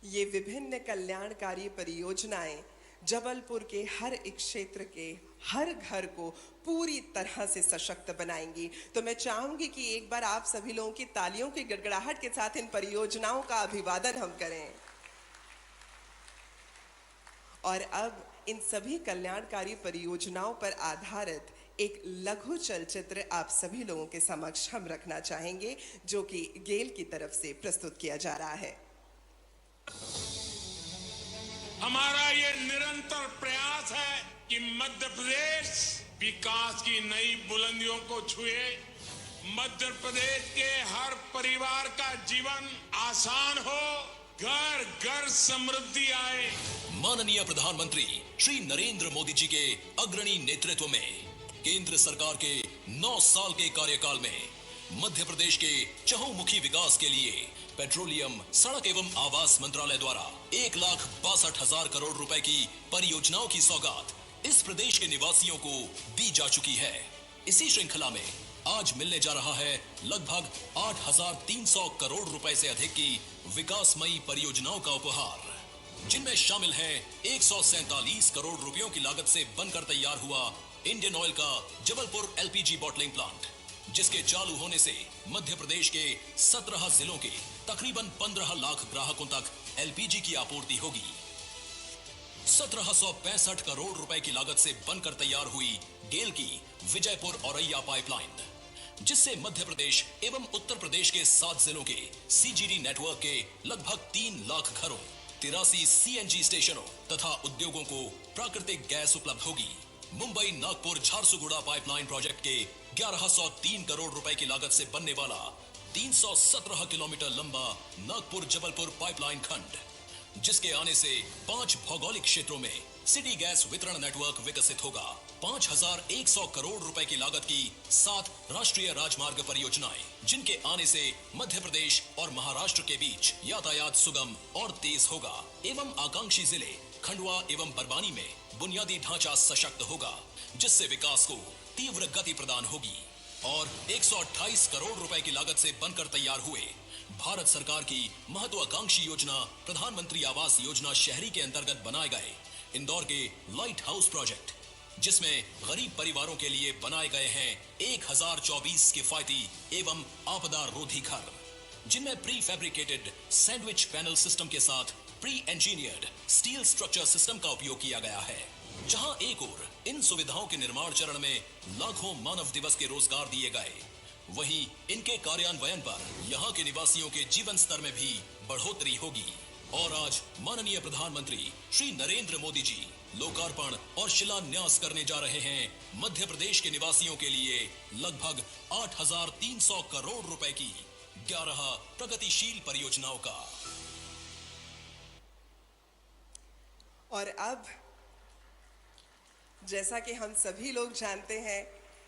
ये विभिन्न कल्याणकारी परियोजनाएं जबलपुर के हर एक क्षेत्र के हर घर को पूरी तरह से सशक्त बनाएंगी। तो मैं चाहूंगी कि एक बार आप सभी लोगों की तालियों की गड़गड़ाहट के साथ इन परियोजनाओं का अभिवादन हम करें। और अब इन सभी कल्याणकारी परियोजनाओं पर आधारित एक लघु चलचित्र आप सभी लोगों के समक्ष हम रखना चाहेंगे, जो कि गेल की तरफ से प्रस्तुत किया जा रहा है। हमारा ये निरंतर प्रयास है कि मध्य प्रदेश विकास की नई बुलंदियों को छुए, मध्य प्रदेश के हर परिवार का जीवन आसान हो, घर घर समृद्धि आए। माननीय प्रधानमंत्री श्री नरेंद्र मोदी जी के अग्रणी नेतृत्व में केंद्र सरकार के 9 साल के कार्यकाल में मध्य प्रदेश के चहुमुखी विकास के लिए पेट्रोलियम, सड़क एवं आवास मंत्रालय द्वारा 1,62,000 करोड़ रुपए की परियोजनाओं की सौगात इस प्रदेश के निवासियों को दी जा चुकी है। इसी श्रृंखला में आज मिलने जा रहा है लगभग 8,300 करोड़ रुपए से अधिक की विकासमयी परियोजनाओं का उपहार, जिनमें शामिल है 147 करोड़ रुपयों की लागत से बनकर तैयार हुआ इंडियन ऑयल का जबलपुर एलपीजी बॉटलिंग प्लांट, जिसके चालू होने से मध्य प्रदेश के 17 जिलों के तकरीबन 15 लाख ग्राहकों तक एलपीजी की आपूर्ति होगी। 1765 करोड़ रुपए की लागत से बनकर तैयार हुई गेल की विजयपुर औरैया पाइपलाइन, जिससे मध्य प्रदेश एवं उत्तर प्रदेश के 7 जिलों के सीजीडी नेटवर्क के लगभग 3 लाख घरों, 83 सीएनजी स्टेशनों तथा उद्योगों को प्राकृतिक गैस उपलब्ध होगी। मुंबई नागपुर झारसुगुड़ा पाइपलाइन प्रोजेक्ट के 1103 करोड़ रुपए की लागत से बनने वाला 317 किलोमीटर लंबा नागपुर जबलपुर पाइपलाइन खंड, जिसके आने से 5 भौगोलिक क्षेत्रों में सिटी गैस वितरण नेटवर्क विकसित होगा। 5,100 करोड़ रुपए की लागत की 7 राष्ट्रीय राजमार्ग परियोजनाएं, जिनके आने से मध्य प्रदेश और महाराष्ट्र के बीच यातायात सुगम और तेज होगा एवं आकांक्षी जिले खंडवा एवं बरवानी में बुनियादी ढांचा सशक्त होगा, जिससे विकास को तीव्र गति प्रदान होगी। और 128 करोड़ रुपए की लागत से बनकर तैयार हुए भारत सरकार की महत्वाकांक्षी योजना प्रधानमंत्री आवास योजना शहरी के अंतर्गत बनाए गए इंदौर के लाइट हाउस प्रोजेक्ट, जिसमें गरीब परिवारों के लिए बनाए गए हैं 1024 किफायती एवं आपदा रोधी घर, जिनमें pre fabricated sandwich panel system के साथ pre engineered steel structure system का उपयोग किया गया है। जहां एक ओर इन सुविधाओं के निर्माण चरण में लाखों मानव दिवस के रोजगार दिए गए, वहीं इनके कार्यान्वयन पर यहां के निवासियों के जीवन स्तर में भी बढ़ोतरी होगी। और आज माननीय प्रधानमंत्री श्री नरेंद्र मोदी जी लोकार्पण और शिलान्यास करने जा रहे हैं मध्य प्रदेश के निवासियों के लिए लगभग 8,300 करोड़ रुपए की 11 प्रगतिशील परियोजनाओं का। और अब जैसा कि हम सभी लोग जानते हैं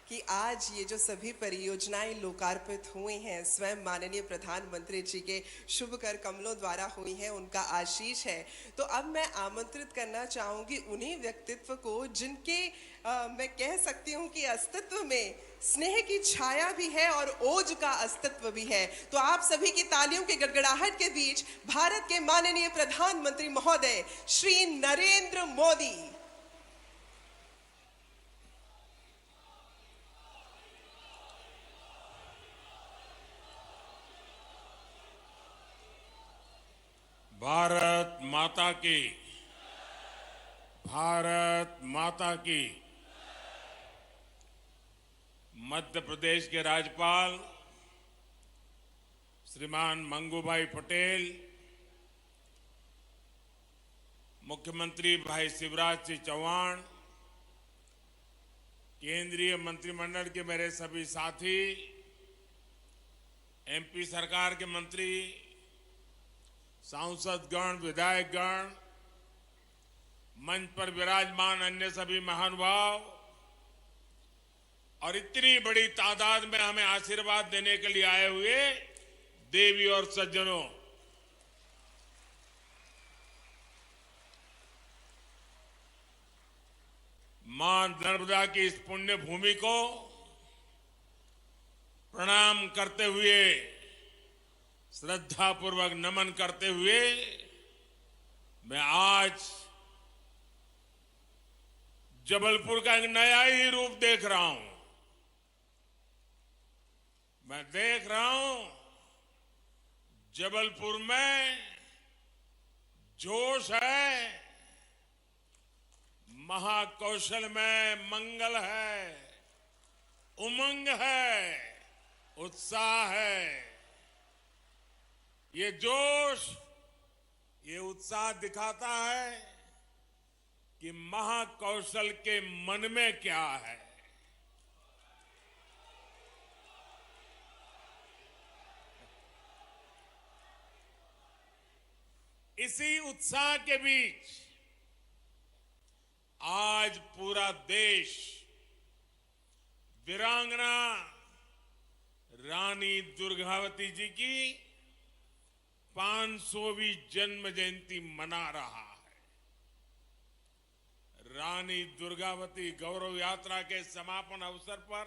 कि आज ये जो सभी परियोजनाएं लोकार्पित हुई हैं, स्वयं माननीय प्रधानमंत्री जी के शुभ कर कमलों द्वारा हुई हैं, उनका आशीष है। तो अब मैं आमंत्रित करना चाहूंगी उन्हीं व्यक्तित्व को जिनके मैं कह सकती हूँ कि अस्तित्व में स्नेह की छाया भी है और ओज का अस्तित्व भी है। तो आप सभी की तालियों की गड़गड़ाहट के बीच भारत के माननीय प्रधानमंत्री महोदय श्री नरेंद्र मोदी। भारत माता की, भारत माता की। मध्य प्रदेश के राज्यपाल श्रीमान मंगूभाई पटेल, मुख्यमंत्री भाई शिवराज सिंह चौहान, केंद्रीय मंत्रिमंडल के मेरे सभी साथी, एमपी सरकार के मंत्री, सांसदगण, विधायकगण, मंच पर विराजमान अन्य सभी महानुभाव और इतनी बड़ी तादाद में हमें आशीर्वाद देने के लिए आए हुए देवी और सज्जनों, मां नर्मदा की इस पुण्य भूमि को प्रणाम करते हुए, श्रद्धापूर्वक नमन करते हुए मैं आज जबलपुर का एक नया ही रूप देख रहा हूं। मैं देख रहा हूं जबलपुर में जोश है, महाकौशल में मंगल है, उमंग है, उत्साह है। ये जोश, ये उत्साह दिखाता है कि महाकौशल के मन में क्या है। इसी उत्साह के बीच आज पूरा देश वीरांगना रानी दुर्गावती जी की 500वीं जन्म जयंती मना रहा है। रानी दुर्गावती गौरव यात्रा के समापन अवसर पर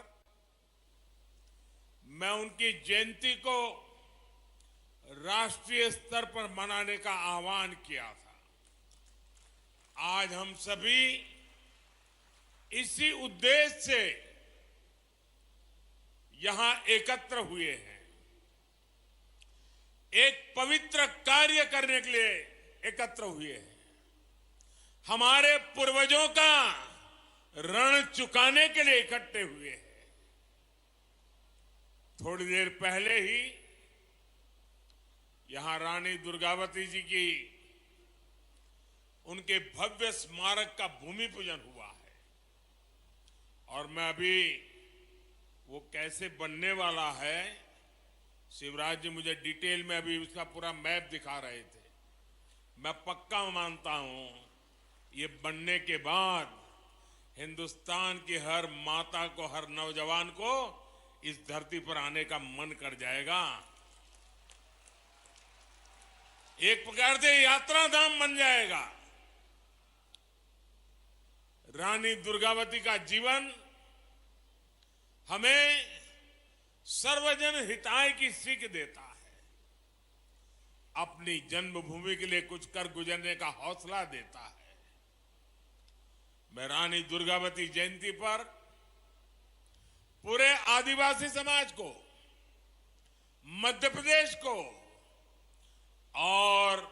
मैं उनकी जयंती को राष्ट्रीय स्तर पर मनाने का आह्वान किया था। आज हम सभी इसी उद्देश्य से यहां एकत्र हुए हैं, एक पवित्र कार्य करने के लिए एकत्र हुए हैं, हमारे पूर्वजों का ऋण चुकाने के लिए इकट्ठे हुए हैं। थोड़ी देर पहले ही यहां रानी दुर्गावती जी की उनके भव्य स्मारक का भूमि पूजन हुआ है और मैं अभी वो कैसे बनने वाला है, शिवराज जी मुझे डिटेल में अभी उसका पूरा मैप दिखा रहे थे। मैं पक्का मानता हूं ये बनने के बाद हिंदुस्तान की हर माता को, हर नौजवान को इस धरती पर आने का मन कर जाएगा। एक प्रकार से यात्रा धाम बन जाएगा। रानी दुर्गावती का जीवन हमें सर्वजन हिताय की सीख देता है, अपनी जन्मभूमि के लिए कुछ कर गुजरने का हौसला देता है। मैं रानी दुर्गावती जयंती पर पूरे आदिवासी समाज को, मध्य प्रदेश को और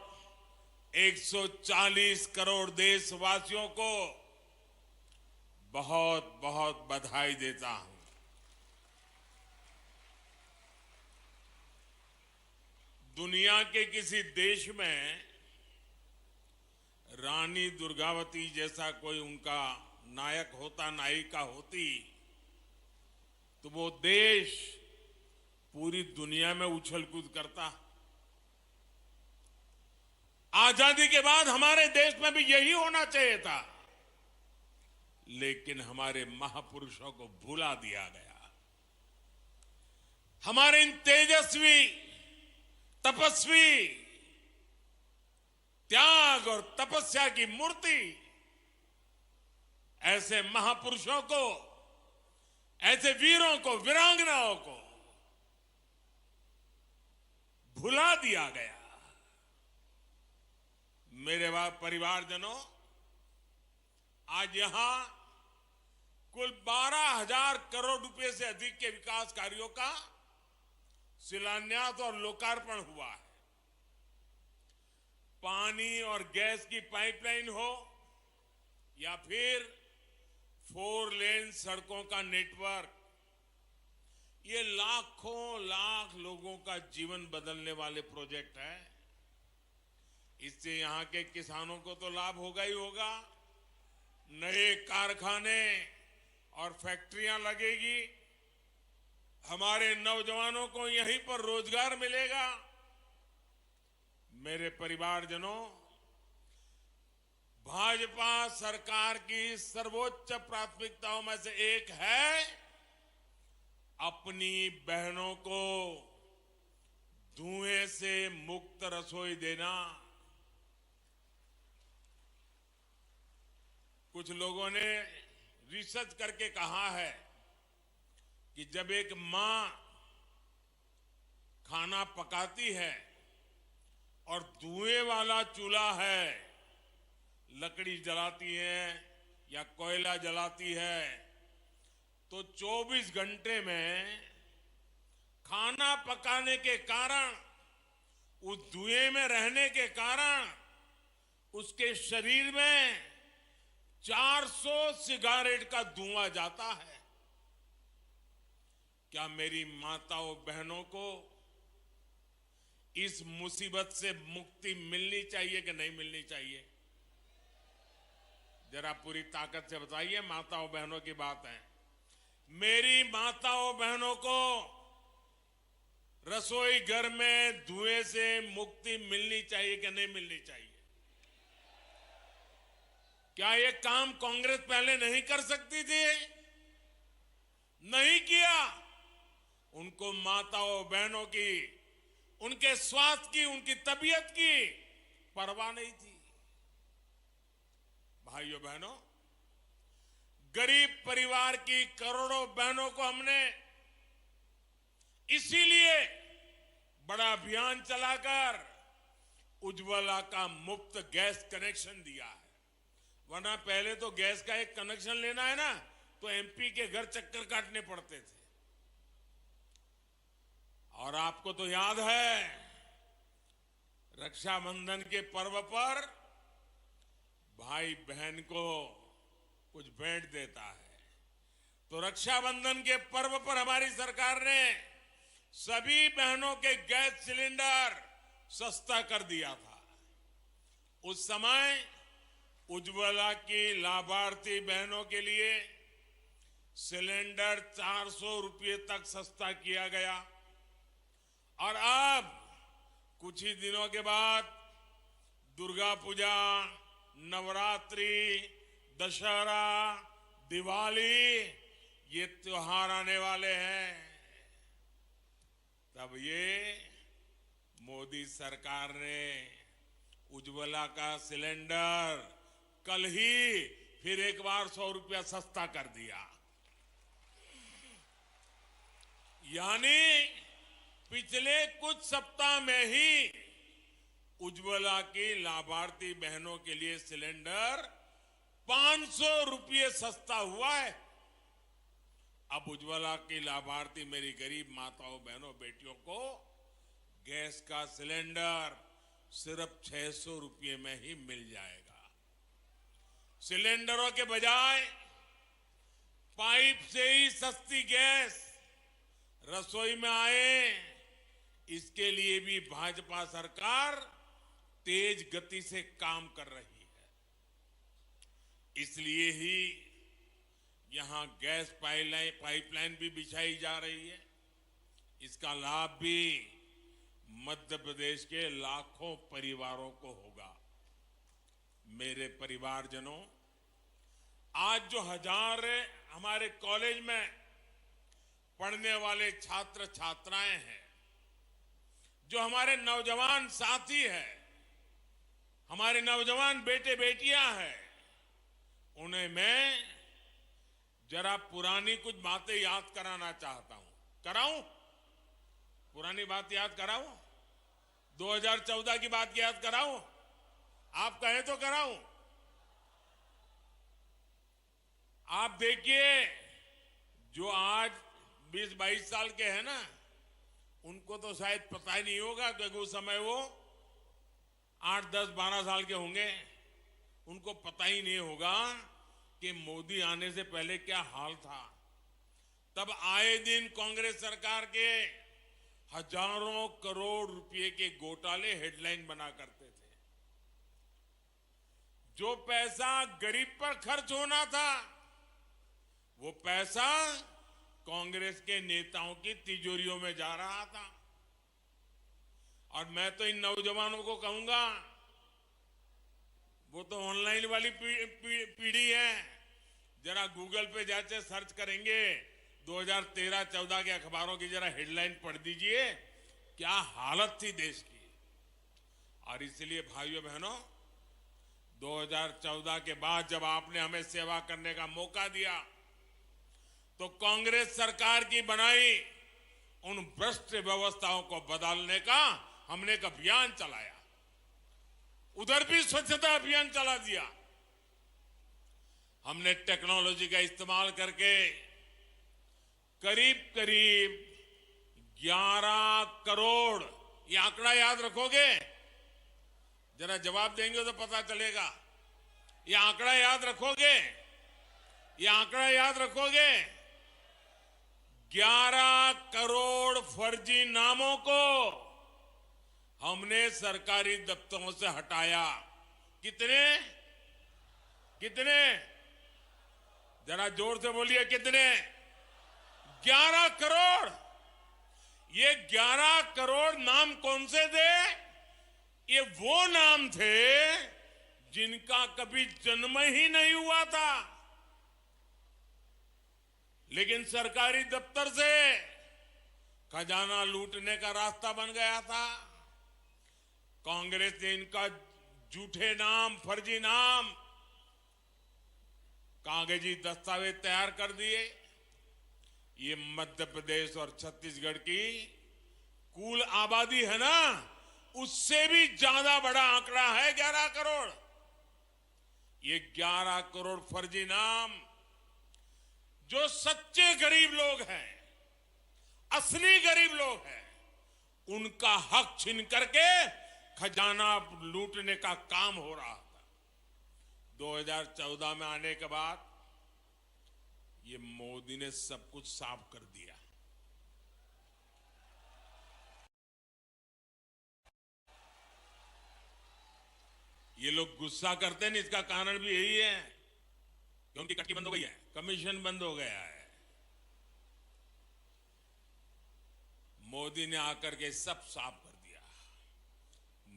140 करोड़ देशवासियों को बहुत बहुत बधाई देता हूं। दुनिया के किसी देश में रानी दुर्गावती जैसा कोई उनका नायक होता, नायिका होती, तो वो देश पूरी दुनिया में उछल कूद करता। आजादी के बाद हमारे देश में भी यही होना चाहिए था, लेकिन हमारे महापुरुषों को भुला दिया गया। हमारे इन तेजस्वी, तपस्वी, त्याग और तपस्या की मूर्ति ऐसे महापुरुषों को, ऐसे वीरों को, वीरांगनाओं को भुला दिया गया। मेरे परिवारजनों, आज यहां कुल 12,000 करोड़ रुपए से अधिक के विकास कार्यों का शिलान्यास और लोकार्पण हुआ है। पानी और गैस की पाइपलाइन हो या फिर 4 लेन सड़कों का नेटवर्क, ये लाखों लाख लोगों का जीवन बदलने वाले प्रोजेक्ट हैं। इससे यहां के किसानों को तो लाभ होगा ही होगा, नए कारखाने और फैक्ट्रियां लगेगी, हमारे नौजवानों को यहीं पर रोजगार मिलेगा। मेरे परिवारजनों, भाजपा सरकार की सर्वोच्च प्राथमिकताओं में से एक है अपनी बहनों को धुएं से मुक्त रसोई देना। कुछ लोगों ने रिसर्च करके कहा है कि जब एक मां खाना पकाती है और धुएं वाला चूल्हा है लकड़ी जलाती हैं या कोयला जलाती है तो 24 घंटे में खाना पकाने के कारण, उस धुएं में रहने के कारण उसके शरीर में 400 सिगारेट का धुआं जाता है। क्या मेरी माताओं बहनों को इस मुसीबत से मुक्ति मिलनी चाहिए कि नहीं मिलनी चाहिए? जरा पूरी ताकत से बताइए। माताओं बहनों की बात है। मेरी माताओं बहनों को रसोई घर में धुएं से मुक्ति मिलनी चाहिए कि नहीं मिलनी चाहिए? क्या ये काम कांग्रेस पहले नहीं कर सकती थी? नहीं किया। उनको माताओं बहनों की, उनके स्वास्थ्य की, उनकी तबीयत की परवाह नहीं थी। भाइयों बहनों, गरीब परिवार की करोड़ों बहनों को हमने इसीलिए बड़ा अभियान चलाकर उज्ज्वला का मुफ्त गैस कनेक्शन दिया है। वरना पहले तो गैस का एक कनेक्शन लेना है ना तो एमपी के घर चक्कर काटने पड़ते थे। और आपको तो याद है, रक्षाबंधन के पर्व पर भाई बहन को कुछ भेंट देता है, तो रक्षाबंधन के पर्व पर हमारी सरकार ने सभी बहनों के गैस सिलेंडर सस्ता कर दिया था। उस समय उज्ज्वला की लाभार्थी बहनों के लिए सिलेंडर 400 रुपये तक सस्ता किया गया। और अब कुछ ही दिनों के बाद दुर्गा पूजा, नवरात्रि, दशहरा, दिवाली, ये त्योहार आने वाले हैं। तब ये मोदी सरकार ने उज्ज्वला का सिलेंडर कल ही फिर एक बार 100 रुपया सस्ता कर दिया। यानी पिछले कुछ सप्ताह में ही उज्ज्वला की लाभार्थी बहनों के लिए सिलेंडर 500 रुपये सस्ता हुआ है। अब उज्ज्वला की लाभार्थी मेरी गरीब माताओं, बहनों, बेटियों को गैस का सिलेंडर सिर्फ 600 रुपये में ही मिल जाएगा। सिलेंडरों के बजाय पाइप से ही सस्ती गैस रसोई में आए, इसके लिए भी भाजपा सरकार तेज गति से काम कर रही है। इसलिए ही यहां गैस पाइपलाइन भी बिछाई जा रही है। इसका लाभ भी मध्य प्रदेश के लाखों परिवारों को होगा। मेरे परिवारजनों, आज जो हजार हमारे कॉलेज में पढ़ने वाले छात्र छात्राएं हैं, जो हमारे नौजवान साथी हैं, हमारे नौजवान बेटे बेटियां हैं, उन्हें मैं जरा पुरानी कुछ बातें याद कराना चाहता हूं। कराऊं? पुरानी बात याद कराऊं? 2014 की बात याद कराऊं? आप कहें तो कराऊं। आप देखिए, जो आज 20-22 साल के हैं ना, उनको तो शायद पता ही नहीं होगा, क्योंकि उस समय वो 8, 10, 12 साल के होंगे। उनको पता ही नहीं होगा कि मोदी आने से पहले क्या हाल था। तब आए दिन कांग्रेस सरकार के हजारों करोड़ रुपए के घोटाले हेडलाइन बना करते थे। जो पैसा गरीब पर खर्च होना था, वो पैसा कांग्रेस के नेताओं की तिजोरियों में जा रहा था। और मैं तो इन नौजवानों को कहूंगा, वो तो ऑनलाइन वाली पीढ़ी है, जरा गूगल पे जाके सर्च करेंगे 2013-14 के अखबारों की जरा हेडलाइन पढ़ दीजिए, क्या हालत थी देश की। और इसलिए भाइयों बहनों, 2014 के बाद जब आपने हमें सेवा करने का मौका दिया, तो कांग्रेस सरकार की बनाई उन भ्रष्ट व्यवस्थाओं को बदलने का हमने एक अभियान चलाया। उधर भी स्वच्छता अभियान चला दिया। हमने टेक्नोलॉजी का इस्तेमाल करके करीब करीब 11 करोड़, ये आंकड़ा याद रखोगे? जरा जवाब देंगे तो पता चलेगा। ये आंकड़ा याद रखोगे? ये आंकड़ा याद रखोगे? 11 करोड़ फर्जी नामों को हमने सरकारी दफ्तरों से हटाया। कितने? कितने? जरा जोर से बोलिए, कितने? 11 करोड़। ये 11 करोड़ नाम कौन से थे? ये वो नाम थे जिनका कभी जन्म ही नहीं हुआ था, लेकिन सरकारी दफ्तर से खजाना लूटने का रास्ता बन गया था। कांग्रेस ने इनका झूठे नाम, फर्जी नाम, कागजी दस्तावेज तैयार कर दिए। ये मध्य प्रदेश और छत्तीसगढ़ की कुल आबादी है ना, उससे भी ज्यादा बड़ा आंकड़ा है 11 करोड़। ये 11 करोड़ फर्जी नाम जो सच्चे गरीब लोग हैं, असली गरीब लोग हैं, उनका हक छीन करके खजाना लूटने का काम हो रहा था। 2014 में आने के बाद ये मोदी ने सब कुछ साफ कर दिया। ये लोग गुस्सा करते हैं, इसका कारण भी यही है कि उनकी कटकी बंद हो गई है, कमीशन बंद हो गया है। मोदी ने आकर के सब साफ कर दिया।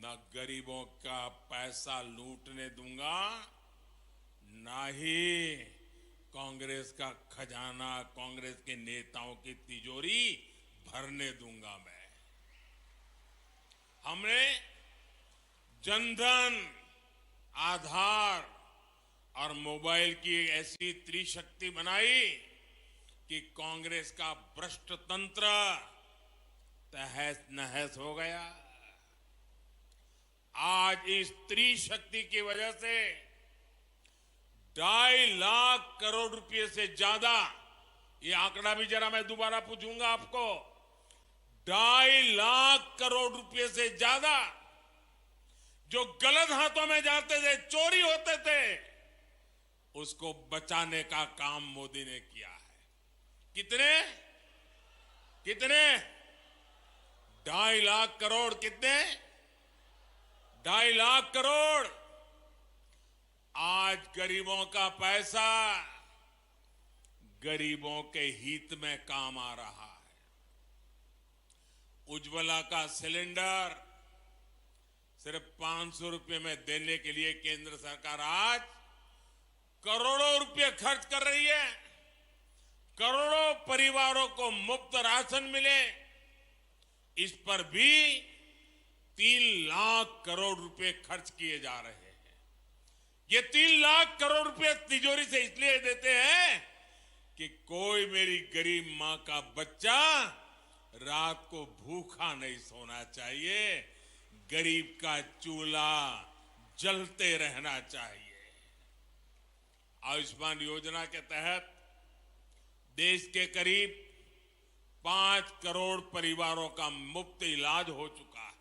न गरीबों का पैसा लूटने दूंगा, ना ही कांग्रेस का खजाना, कांग्रेस के नेताओं की तिजोरी भरने दूंगा मैं। हमने जनधन, आधार और मोबाइल की ऐसी त्रिशक्ति बनाई कि कांग्रेस का भ्रष्ट तंत्र तहस नहस हो गया। आज इस त्रिशक्ति की वजह से 2.5 लाख करोड़ रुपए से ज्यादा, ये आंकड़ा भी जरा मैं दोबारा पूछूंगा आपको, 2.5 लाख करोड़ रुपए से ज्यादा जो गलत हाथों में जाते थे, चोरी होते थे, उसको बचाने का काम मोदी ने किया है। कितने? कितने? 2.5 लाख करोड़। कितने? 2.5 लाख करोड़। आज गरीबों का पैसा गरीबों के हित में काम आ रहा है। उज्ज्वला का सिलेंडर सिर्फ 500 रुपए में देने के लिए केंद्र सरकार आज करोड़ों रुपए खर्च कर रही है। करोड़ों परिवारों को मुफ्त राशन मिले, इस पर भी 3 लाख करोड़ रुपए खर्च किए जा रहे हैं। ये 3 लाख करोड़ रुपए तिजोरी से इसलिए देते हैं कि कोई मेरी गरीब मां का बच्चा रात को भूखा नहीं सोना चाहिए, गरीब का चूल्हा जलते रहना चाहिए। आयुष्मान योजना के तहत देश के करीब 5 करोड़ परिवारों का मुफ्त इलाज हो चुका है।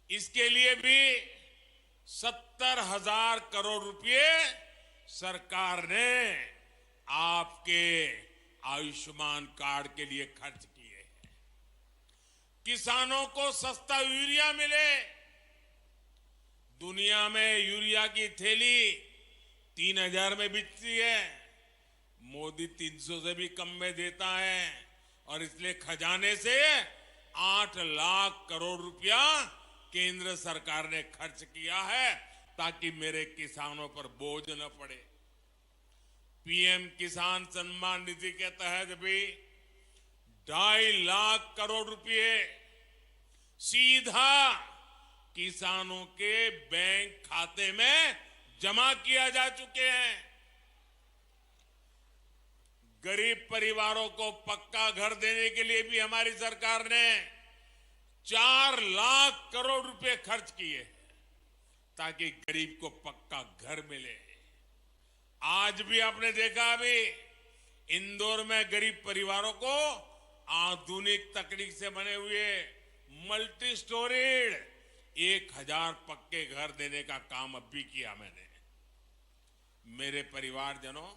इसके लिए भी 70,000 करोड़ रुपए सरकार ने आपके आयुष्मान कार्ड के लिए खर्च किए हैं। किसानों को सस्ता यूरिया मिले। दुनिया में यूरिया की थैली 3,000 में बिकती है, मोदी 300 से भी कम में देता है, और इसलिए खजाने से 8 लाख करोड़ रुपया केंद्र सरकार ने खर्च किया है ताकि मेरे किसानों पर बोझ न पड़े। पीएम किसान सम्मान निधि के तहत भी 2.5 लाख करोड़ रुपए सीधा किसानों के बैंक खाते में जमा किया जा चुके हैं। गरीब परिवारों को पक्का घर देने के लिए भी हमारी सरकार ने 4 लाख करोड़ रुपए खर्च किए ताकि गरीब को पक्का घर मिले। आज भी आपने देखा अभी इंदौर में गरीब परिवारों को आधुनिक तकनीक से बने हुए मल्टी स्टोरीड 1000 पक्के घर देने का काम अब भी किया मैंने। मेरे परिवारजनों,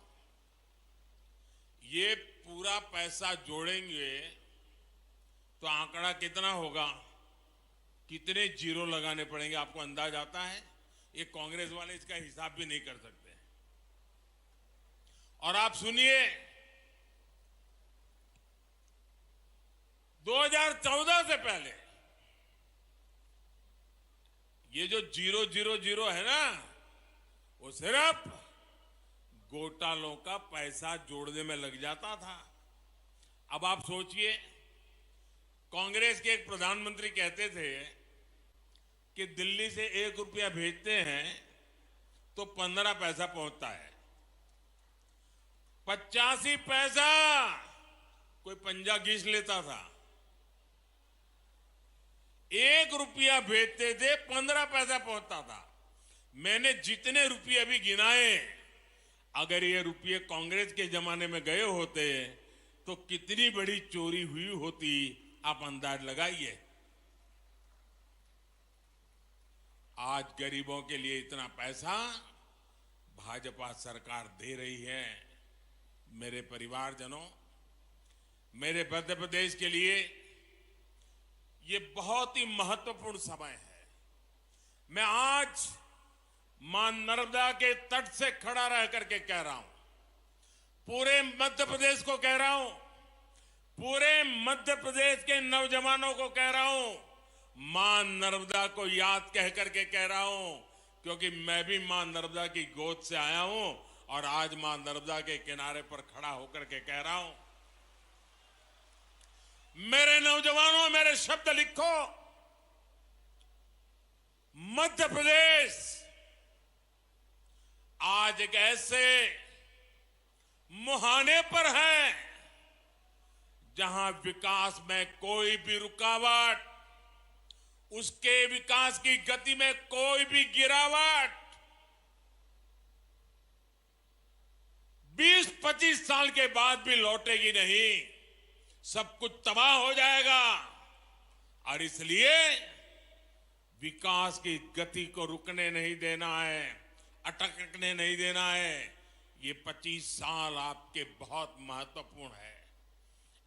ये पूरा पैसा जोड़ेंगे तो आंकड़ा कितना होगा, कितने जीरो लगाने पड़ेंगे, आपको अंदाज आता है? ये कांग्रेस वाले इसका हिसाब भी नहीं कर सकते। और आप सुनिए, 2014 से पहले ये जो 000 है ना, वो सिर्फ घोटालों का पैसा जोड़ने में लग जाता था। अब आप सोचिए, कांग्रेस के एक प्रधानमंत्री कहते थे कि दिल्ली से 1 रुपया भेजते हैं तो 15 पैसा पहुंचता है। 85 पैसा कोई पंजा घिस लेता था। 1 रुपया भेजते थे, 15 पैसा पहुंचता था। मैंने जितने रुपये अभी गिनाए, अगर ये रुपये कांग्रेस के जमाने में गए होते तो कितनी बड़ी चोरी हुई होती, आप अंदाज लगाइए। आज गरीबों के लिए इतना पैसा भाजपा सरकार दे रही है। मेरे परिवारजनों, मेरे मध्य प्रदेश के लिए ये बहुत ही महत्वपूर्ण समय है। मैं आज मां नर्मदा के तट से खड़ा रह करके कह रहा हूं, पूरे मध्य प्रदेश को कह रहा हूं, पूरे मध्य प्रदेश के नौजवानों को कह रहा हूं, मां नर्मदा को याद कह करके कह रहा हूं, क्योंकि मैं भी मां नर्मदा की गोद से आया हूं और आज मां नर्मदा के किनारे पर खड़ा होकर के कह रहा हूं, मेरे नौजवानों, मेरे शब्द लिखो। मध्य प्रदेश आज एक ऐसे मुहाने पर है जहां विकास में कोई भी रुकावट, उसके विकास की गति में कोई भी गिरावट 20-25 साल के बाद भी लौटेगी नहीं। सब कुछ तबाह हो जाएगा। और इसलिए विकास की गति को रुकने नहीं देना है, अटकने नहीं देना है। ये 25 साल आपके बहुत महत्वपूर्ण है।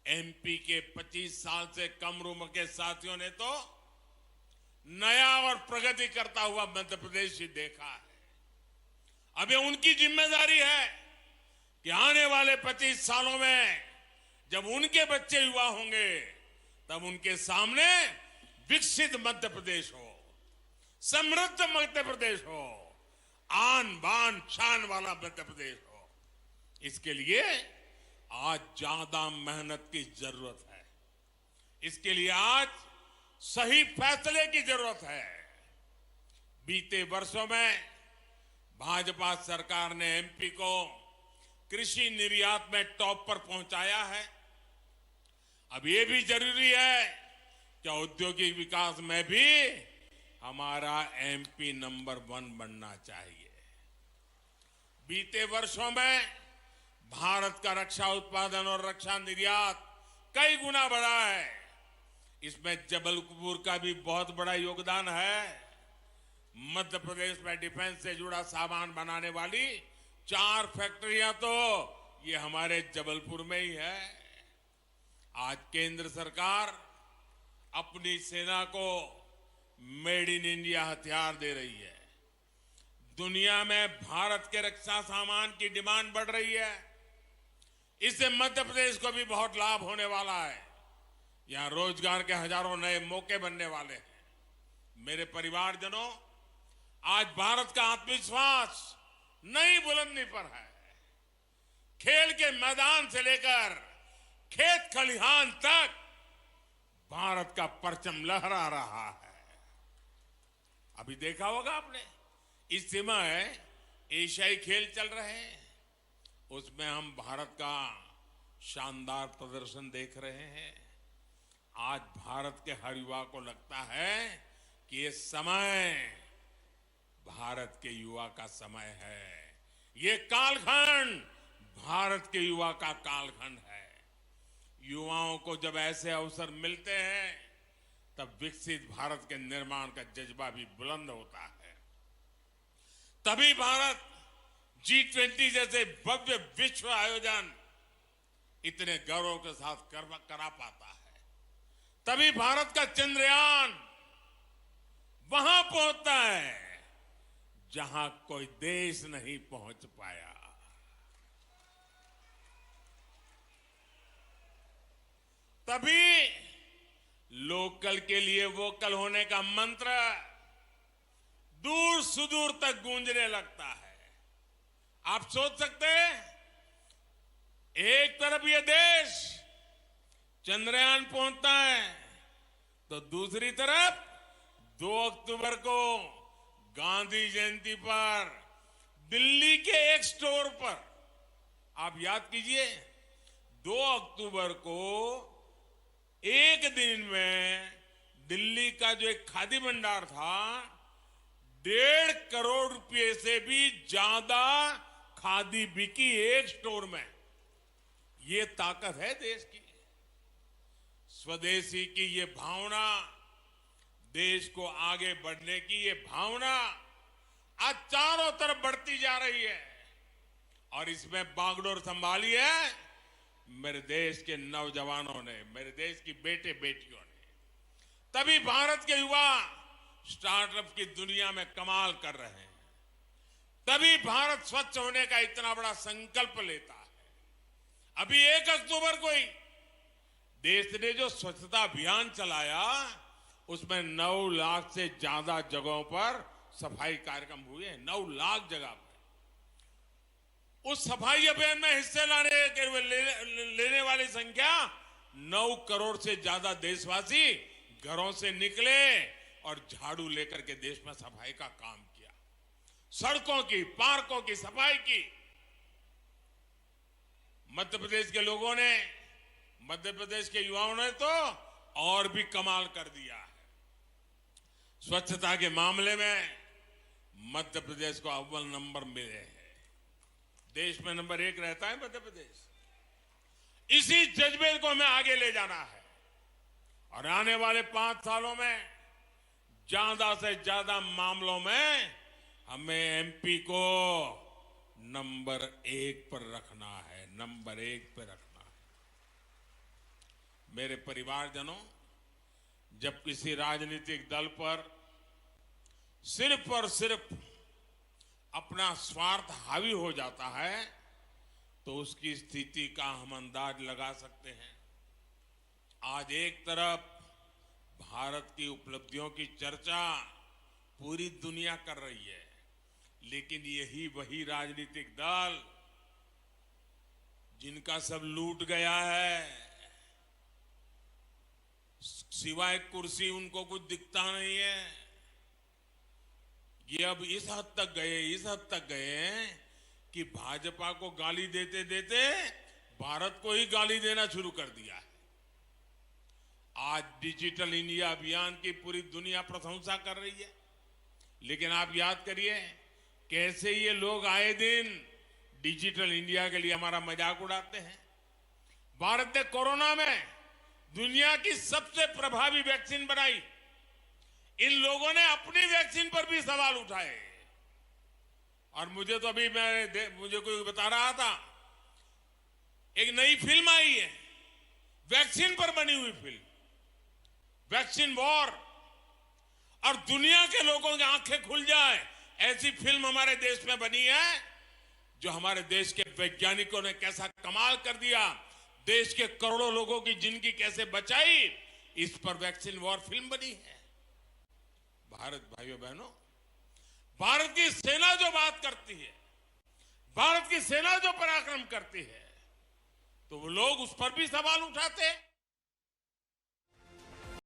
एमपी के 25 साल से कम उम्र के साथियों ने तो नया और प्रगति करता हुआ मध्य प्रदेश ही देखा है। अब ये उनकी जिम्मेदारी है कि आने वाले 25 सालों में जब उनके बच्चे युवा होंगे, तब उनके सामने विकसित मध्य प्रदेश हो, समृद्ध मध्य प्रदेश हो, आन बान शान वाला मध्य प्रदेश हो। इसके लिए आज ज्यादा मेहनत की जरूरत है। इसके लिए आज सही फैसले की जरूरत है। बीते वर्षों में भाजपा सरकार ने एमपी को कृषि निर्यात में टॉप पर पहुंचाया है। अब यह भी जरूरी है कि औद्योगिक विकास में भी हमारा एमपी नंबर 1 बनना चाहिए। बीते वर्षों में भारत का रक्षा उत्पादन और रक्षा निर्यात कई गुना बढ़ा है। इसमें जबलपुर का भी बहुत बड़ा योगदान है। मध्य प्रदेश में डिफेंस से जुड़ा सामान बनाने वाली 4 फैक्ट्रियां तो ये हमारे जबलपुर में ही है। आज केंद्र सरकार अपनी सेना को मेड इन इंडिया हथियार दे रही है। दुनिया में भारत के रक्षा सामान की डिमांड बढ़ रही है। इससे मध्य प्रदेश को भी बहुत लाभ होने वाला है। यहां रोजगार के हजारों नए मौके बनने वाले हैं। मेरे परिवारजनों, आज भारत का आत्मविश्वास नई बुलंदी पर है। खेल के मैदान से लेकर खेत खलिहान तक भारत का परचम लहरा रहा है। अभी देखा होगा आपने, इस समय एशियाई खेल चल रहे हैं, उसमें हम भारत का शानदार प्रदर्शन देख रहे हैं। आज भारत के हर युवा को लगता है कि ये समय भारत के युवा का समय है। ये कालखंड भारत के युवा का कालखंड है। युवाओं को जब ऐसे अवसर मिलते हैं तब विकसित भारत के निर्माण का जज्बा भी बुलंद होता है। तभी भारत G20 जैसे भव्य विश्व आयोजन इतने गौरव के साथ करा पाता है। तभी भारत का चंद्रयान वहां पहुंचता है जहां कोई देश नहीं पहुंच पाया। तभी लोकल के लिए वोकल होने का मंत्र दूर सुदूर तक गूंजने लगता है। आप सोच सकते हैं, एक तरफ ये देश चंद्रयान पहुंचता है तो दूसरी तरफ 2 अक्टूबर को गांधी जयंती पर दिल्ली के एक स्टोर पर, आप याद कीजिए, 2 अक्टूबर को एक दिन में दिल्ली का जो एक खादी भंडार था, 1.5 करोड़ रुपए से भी ज्यादा खादी बिकी एक स्टोर में। ये ताकत है देश की। स्वदेशी की ये भावना, देश को आगे बढ़ने की ये भावना आज चारों तरफ बढ़ती जा रही है। और इसमें बागडोर संभाली है मेरे देश के नौजवानों ने, मेरे देश की बेटे बेटियों ने। तभी भारत के युवा स्टार्टअप की दुनिया में कमाल कर रहे हैं। तभी भारत स्वच्छ होने का इतना बड़ा संकल्प लेता है। अभी 1 अक्टूबर को ही देश ने जो स्वच्छता अभियान चलाया, उसमें 9 लाख से ज्यादा जगहों पर सफाई कार्यक्रम हुए। 9 लाख जगह पर उस सफाई अभियान में हिस्से लेने वाली संख्या 9 करोड़ से ज्यादा देशवासी घरों से निकले और झाड़ू लेकर के देश में सफाई का काम किया। सड़कों की, पार्कों की सफाई की। मध्य प्रदेश के लोगों ने, मध्य प्रदेश के युवाओं ने तो और भी कमाल कर दिया है। स्वच्छता के मामले में मध्य प्रदेश को अव्वल नंबर मिले हैं। देश में नंबर 1 रहता है मध्य प्रदेश। इसी जज्बे को हमें आगे ले जाना है और आने वाले 5 सालों में ज्यादा से ज्यादा मामलों में हमें एमपी को नंबर 1 पर रखना है, नंबर 1 पर रखना है। मेरे परिवारजनों, जब किसी राजनीतिक दल पर सिर्फ और सिर्फ अपना स्वार्थ हावी हो जाता है तो उसकी स्थिति का हम अंदाज लगा सकते हैं। आज एक तरफ भारत की उपलब्धियों की चर्चा पूरी दुनिया कर रही है, लेकिन यही वही राजनीतिक दल जिनका सब लूट गया है, सिवाय कुर्सी उनको कुछ दिखता नहीं है। ये अब इस हद तक गए कि भाजपा को गाली देते देते भारत को ही गाली देना शुरू कर दिया है। आज डिजिटल इंडिया अभियान की पूरी दुनिया प्रशंसा कर रही है, लेकिन आप याद करिए कैसे ये लोग आए दिन डिजिटल इंडिया के लिए हमारा मजाक उड़ाते हैं। भारत ने कोरोना में दुनिया की सबसे प्रभावी वैक्सीन बनाई। इन लोगों ने अपनी वैक्सीन पर भी सवाल उठाए। और मुझे तो अभी मुझे कोई बता रहा था, एक नई फिल्म आई है वैक्सीन पर बनी हुई फिल्म, वैक्सीन वॉर, और दुनिया के लोगों की आंखें खुल जाए ऐसी फिल्म हमारे देश में बनी है। जो हमारे देश के वैज्ञानिकों ने कैसा कमाल कर दिया, देश के करोड़ों लोगों की जिंदगी कैसे बचाई, इस पर वैक्सीन वॉर फिल्म बनी है। भारत भाइयों बहनों, भारत की सेना जो बात करती है, भारत की सेना जो पराक्रम करती है, तो वो लोग उस पर भी सवाल उठाते हैं।